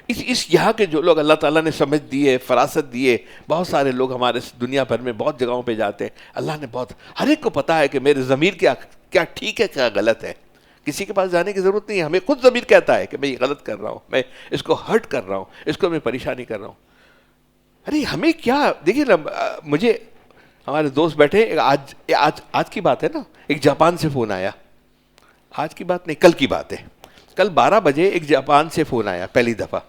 اس یہاں کے جو لوگ اللہ تعالیٰ نے سمجھ دیے، فراست دیے، بہت سارے لوگ ہمارے دنیا بھر میں بہت جگہوں پہ جاتے ہیں. اللہ نے بہت، ہر ایک کو پتا ہے کہ میرے ضمیر کیا ٹھیک ہے کیا غلط ہے. کسی کے پاس جانے کی ضرورت نہیں ہے، ہمیں خود ضمیر کہتا ہے کہ میں یہ غلط کر رہا ہوں، میں اس کو ہرٹ کر رہا ہوں، اس کو میں پریشانی کر رہا ہوں. ارے ہمیں کیا، دیکھیے نا، مجھے ہمارے دوست بیٹھے، آج کی بات ہے نا، ایک جاپان سے فون آیا. آج کی بات نہیں، کل کی بات ہے. کل 12 بجے ایک جاپان سے فون آیا پہلی دفعہ.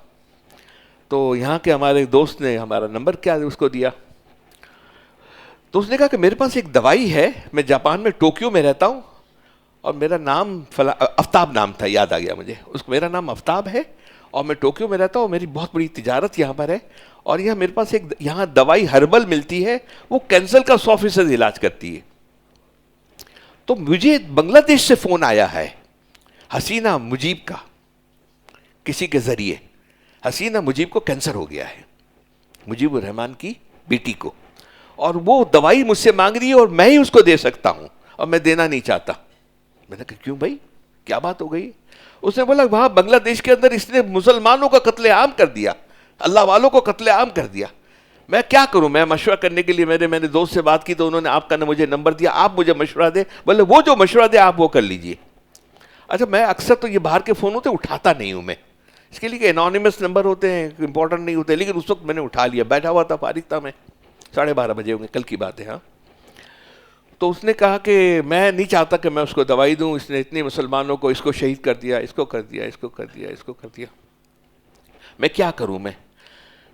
تو یہاں کے ہمارے دوست نے ہمارا نمبر کیا اس کو دیا، تو اس نے کہا کہ میرے پاس ایک دوائی ہے، میں جاپان میں ٹوکیو میں رہتا ہوں اور میرا نام آفتاب نام تھا، یاد آ گیا مجھے، میرا نام آفتاب ہے اور میں ٹوکیو میں رہتا ہوں، میری بہت بڑی تجارت یہاں پر ہے، اور یہاں میرے پاس ایک یہاں دوائی ہربل ملتی ہے، وہ کینسر کا 100% علاج کرتی ہے. تو مجھے بنگلہ دیش سے فون آیا ہے، حسینہ مجیب کا، کسی کے ذریعے. حسینہ مجیب کو کینسر ہو گیا ہے، مجیب الرحمان کی بیٹی کو، اور وہ دوائی مجھ سے مانگ رہی ہے اور میں ہی اس کو دے سکتا ہوں اور میں دینا نہیں چاہتا. میں نے کہا کیوں بھائی، کیا بات ہو گئی؟ اس نے بولا وہاں بنگلہ دیش کے اندر اس نے مسلمانوں کا قتل عام کر دیا، اللہ والوں کو قتل عام کر دیا. میں کیا کروں؟ میں مشورہ کرنے کے لیے میں نے دوست سے بات کی تو انہوں نے آپ کا مجھے نمبر دیا، آپ مجھے مشورہ دیں. بولے وہ جو مشورہ دے آپ وہ کر لیجئے. اچھا میں اکثر تو یہ باہر کے فون ہوتے اٹھاتا نہیں ہوں میں، اس کے لیے کہ انانیمس نمبر ہوتے ہیں، امپورٹنٹ نہیں ہوتے، لیکن اس وقت میں نے اٹھا لیا، بیٹھا ہوا تھا، فارغ تھا میں، 12:30 بجے ہوں گے، کل کی بات ہے. ہاں تو اس نے کہا کہ میں نہیں چاہتا کہ میں اس کو دوائی دوں، اس نے اتنے مسلمانوں کو، اس کو شہید کر دیا، اس کو کر دیا، اس کو کر دیا، اس کو کر دیا، میں کیا کروں؟ میں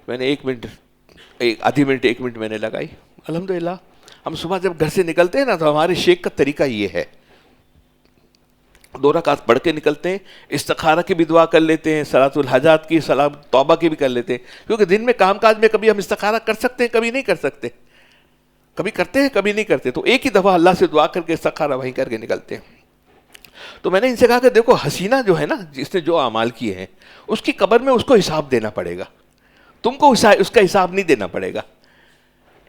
نے 1 منٹ، آدھی منٹ 1 منٹ میں نے لگائی. الحمدللہ ہم صبح جب گھر سے نکلتے ہیں نا تو ہمارے شیخ کا طریقہ یہ ہے، 2 رکعت پڑھ کے نکلتے ہیں، استخارہ کی بھی دعا کر لیتے ہیں، صلاۃ الحاجات کی، صلاۃ توبہ کی بھی کر لیتے ہیں، کیونکہ دن میں کام کاج میں کبھی ہم استخارہ کر سکتے ہیں، کبھی نہیں کر سکتے، کبھی کرتے ہیں کبھی نہیں کرتے، تو ایک ہی دفعہ اللہ سے دعا کر کے استخارہ وہیں کر کے نکلتے ہیں. تو میں نے ان سے کہا کہ دیکھو حسینہ جو ہے نا، جس نے جو اعمال کیے ہیں، اس کی قبر میں اس کو حساب دینا پڑے گا، تم کو اس کا حساب نہیں دینا پڑے گا.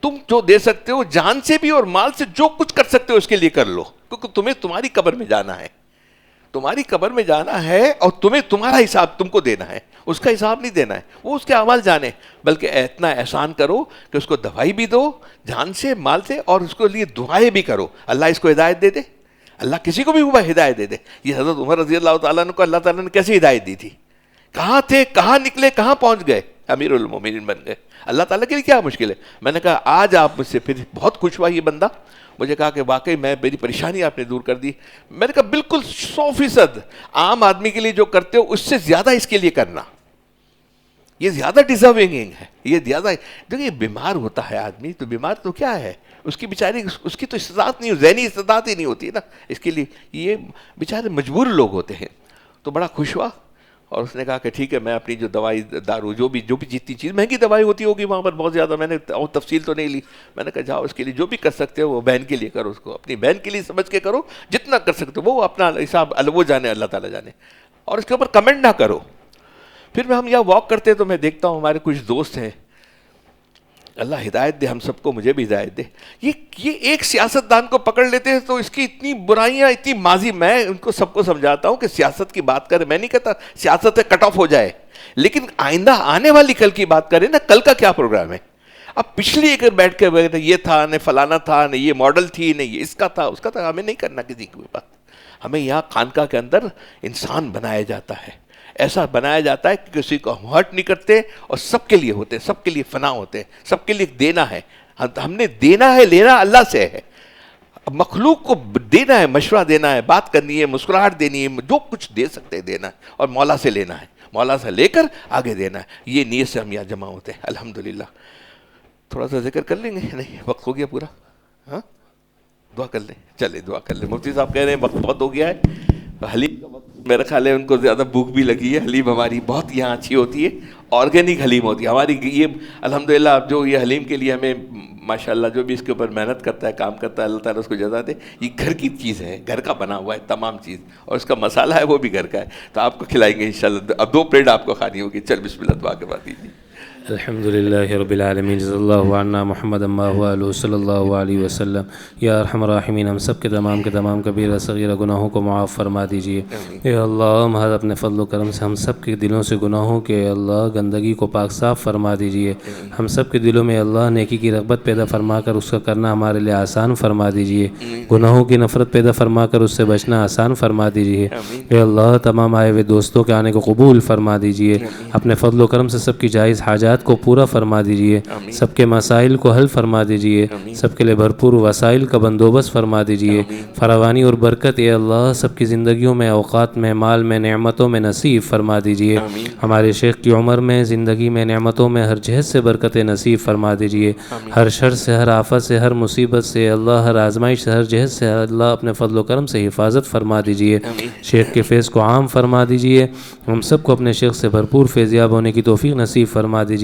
تم جو دے سکتے ہو جان سے بھی اور مال سے، جو کچھ کر سکتے ہو اس کے لیے کر لو، کیونکہ تمہیں تمہاری قبر میں جانا ہے، تمہاری قبر میں جانا ہے اور تمہیں تمہارا حساب تم کو دینا ہے، اس کا حساب نہیں دینا ہے، وہ اس کے اعمال جانے. بلکہ اتنا احسان کرو کہ اس کو دوائی بھی دو جان سے مال سے، اور اس کے لیے دعائیں بھی کرو، اللہ اس کو ہدایت دے دے، اللہ کسی کو بھی ہوا ہدایت دے دے. یہ حضرت عمر رضی اللہ تعالیٰ عنہ کو اللہ تعالیٰ نے کیسے ہدایت دی تھی، کہاں تھے، کہاں نکلے، کہاں پہنچ گئے، امیر المومنین بن گئے. اللہ تعالیٰ کے لیے کیا مشکل ہے؟ میں نے کہا آج آپ مجھ سے، پھر بہت خوش ہوا یہ بندہ، مجھے کہا کہ واقعی میری پریشانی آپ نے دور کر دی. میں نے کہا بالکل 100% عام آدمی کے لیے جو کرتے ہو اس سے زیادہ اس کے لیے کرنا، یہ زیادہ ڈیزرونگ ہے، یہ زیادہ. دیکھیے بیمار ہوتا ہے آدمی تو بیمار تو کیا ہے، اس کی بیچاری، اس کی تو استطاعت نہیں، ذہنی استطاعت ہی نہیں ہوتی نا، اس کے لیے یہ بیچارے مجبور لوگ ہوتے ہیں. تو بڑا خوش ہوا اور اس نے کہا کہ ٹھیک ہے میں اپنی جو دوائی دارو جو بھی جتنی چیز مہنگی دوائی ہوتی ہوگی وہاں پر بہت زیادہ، میں نے اور تفصیل تو نہیں لی. میں نے کہا جاؤ اس کے لیے جو بھی کر سکتے ہو وہ بہن کے لیے کرو، اس کو اپنی بہن کے لیے سمجھ کے کرو، جتنا کر سکتے ہو وہ اپنا حساب وہ جانے، اللہ تعالیٰ جانے. اور اس کے اوپر کمنٹ نہ کرو. پھر ہم یہاں واک کرتے ہیں تو میں دیکھتا ہوں ہمارے کچھ دوست ہیں, اللہ ہدایت دے ہم سب کو, مجھے بھی ہدایت دے, یہ ایک سیاستدان کو پکڑ لیتے ہیں تو اس کی اتنی برائیاں, اتنی ماضی. میں ان کو سب کو سمجھاتا ہوں کہ سیاست کی بات کریں, میں نہیں کہتا سیاست کٹ آف ہو جائے, لیکن آئندہ آنے والی کل کی بات کریں نا, کل کا کیا پروگرام ہے. اب پچھلی اگر بیٹھ کے یہ تھا نہ فلانا تھا نہ یہ ماڈل تھی نہ یہ اس کا تھا اس کا تھا, ہمیں نہیں کرنا کسی کی بات. ہمیں یہاں خانقاہ کے اندر انسان بنایا جاتا ہے, ایسا بنایا جاتا ہے کہ کسی کو ہرٹ نہیں کرتے, اور سب کے لیے ہوتے ہیں, سب کے لیے فنا ہوتے ہیں, سب کے لیے دینا ہے. ہم نے دینا ہے, لینا اللہ سے ہے. مخلوق کو دینا ہے, مشورہ دینا ہے, بات کرنی ہے, مسکراہٹ دینی ہے, جو کچھ دے سکتے ہیں دینا ہے, اور مولا سے لینا ہے, مولا سے لے کر آگے دینا ہے. یہ نیت سے ہم یہاں جمع ہوتے ہیں. الحمدللہ. تھوڑا سا ذکر کر لیں گے, نہیں وقت ہو گیا پورا, ہاں دعا کر لیں, چلے دعا کر لیں. مفتی صاحب کہہ رہے ہیں وقت بہت ہو گیا ہے. حلیم کا وقت میرا خیال ہے ان کو زیادہ بھوک بھی لگی ہے. حلیم ہماری بہت یہاں اچھی ہوتی ہے, آرگینک حلیم ہوتی ہے ہماری. یہ الحمدللہ اب جو یہ حلیم کے لیے ہمیں ماشاءاللہ جو بھی اس کے اوپر محنت کرتا ہے, کام کرتا ہے, اللہ تعالیٰ اس کو جزا دے. یہ گھر کی چیز ہے, گھر کا بنا ہوا ہے تمام چیز, اور اس کا مسالہ ہے وہ بھی گھر کا ہے. تو آپ کو کھلائیں گے انشاءاللہ. اب 2 پلیٹ آپ کو کھانی ہوگی. چل بسم اللہ, دعا کروا دیجیے. الحمدللہ رب العالمین, جزا اللہ عنا محمد اما ہوا علیہ صلی اللہ علیہ وسلم. یا ارحم الراحمین, ہم سب کے تمام کبیرہ صغیرہ گناہوں کو معاف فرما دیجیے. اے اللہ محض اپنے فضل و کرم سے ہم سب کے دلوں سے گناہوں کے اللہ گندگی کو پاک صاف فرما دیجیے. ہم سب کے دلوں میں اللہ نیکی کی رغبت پیدا فرما کر اس کا کرنا ہمارے لیے آسان فرما دیجیے. گناہوں کی نفرت پیدا فرما کر اس سے بچنا آسان فرما دیجیے. اے اللہ تمام آئے ہوئے دوستوں کے آنے کو قبول فرما دیجیے. اپنے فضل و کرم سے سب کی جائز حاجات کو پورا فرما دیجیے. سب کے مسائل کو حل فرما دیجیے. سب کے لیے بھرپور وسائل کا بندوبست فرما دیجیے. فراوانی اور برکت اے اللہ سب کی زندگیوں میں, اوقات میں, مال میں, نعمتوں میں نصیب فرما دیجیے. ہمارے شیخ کی عمر میں, زندگی میں, نعمتوں میں ہر جہت سے برکت نصیب فرما دیجیے. ہر شر سے, ہر آفت سے, ہر مصیبت سے اللہ, ہر آزمائش سے, ہر جہت سے اللہ اپنے فضل و کرم سے حفاظت فرما دیجیے. شیخ کے فیض کو عام فرما دیجیے. ہم سب کو اپنے شیخ سے بھرپور فیضیاب ہونے کی توفیق نصیب فرما دیجیے.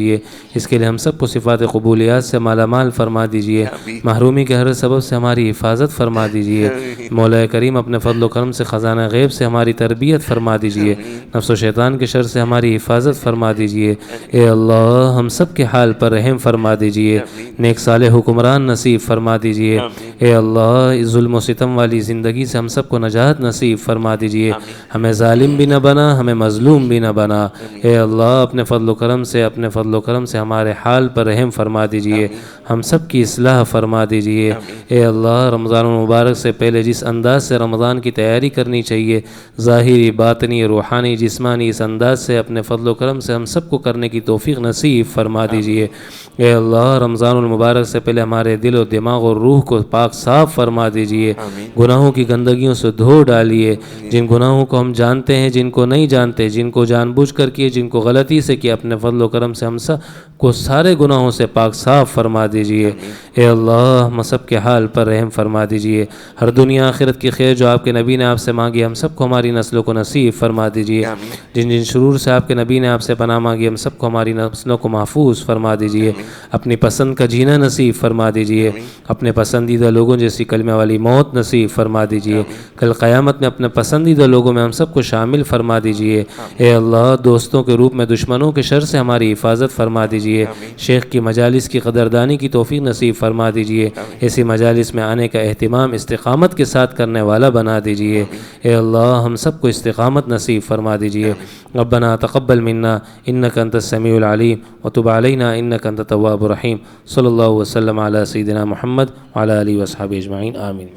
اس کے لیے ہم سب کو صفات قبولیات سے مالا مال فرما دیجیے. محرومی کے ہر سبب سے ہماری حفاظت فرما دیجیے. مولا کریم اپنے فضل و کرم سے خزانہ غیب سے ہماری تربیت فرما دیجیے. نفس و شیطان کے شر سے ہماری حفاظت فرما دیجیے. اے اللہ ہم سب کے حال پر رحم فرما دیجیے. نیک صالح حکمران نصیب فرما دیجیے. اے اللہ ظلم و ستم والی زندگی سے ہم سب کو نجات نصیب فرما دیجیے. ہمیں ظالم بھی نہ بنا, ہمیں مظلوم بھی نہ بنا. اے اللہ اپنے فضل و کرم سے, اپنے فضل و کرم سے ہمارے حال پر رحم فرما دیجیے. ہم سب کی اصلاح فرما دیجیے. اے اللہ رمضان المبارک سے پہلے جس انداز سے رمضان کی تیاری کرنی چاہیے, ظاہری, باطنی, روحانی, جسمانی, اس انداز سے اپنے فضل و کرم سے ہم سب کو کرنے کی توفیق نصیب فرما دیجیے. اے اللہ رمضان المبارک سے پہلے ہمارے دل و دماغ اور روح کو پاک صاف فرما دیجیے. گناہوں کی گندگیوں سے دھو ڈالیے. جن گناہوں کو ہم جانتے ہیں, جن کو نہیں جانتے, جن کو جان بوجھ کر کیے, جن کو غلطی سے کیا, اپنے فضل و کرم سے ہم سب کو سارے گناہوں سے پاک صاف فرما دیجیے. اے اللہ ہم سب کے حال پر رحم فرما دیجیے. ہر دنیا آخرت کی خیر جو آپ کے نبی نے آپ سے مانگی, ہم سب کو ہماری نسلوں کو نصیب فرما دیجیے. جن جن شرور سے آپ کے نبی نے آپ سے پناہ مانگی, ہم سب کو ہماری نسلوں کو محفوظ فرما دیجیے. اپنی پسند کا جینا نصیب فرما دیجیے. اپنے پسندیدہ لوگوں جیسی کلمہ والی موت نصیب فرما دیجیے. کل قیامت میں اپنے پسندیدہ لوگوں میں ہم سب کو شامل فرما دیجیے. اے اللہ دوستوں کے روپ میں دشمنوں کے شر سے ہماری حفاظت فرما دیجیے. شیخ کی مجالس کی قدردانی کی توفیق نصیب فرما دیجیے. ایسی مجالس میں آنے کا اہتمام استقامت کے ساتھ کرنے والا بنا دیجیے. اے اللہ ہم سب کو استقامت نصیب فرما دیجیے. ربنا تقبل منا انک انت السمیع العلیم وتب علینا انک انت التواب الرحیم. صلی اللہ وسلم علی سیدنا محمد وعلی آلہ وصحبہ اجمعین. آمین.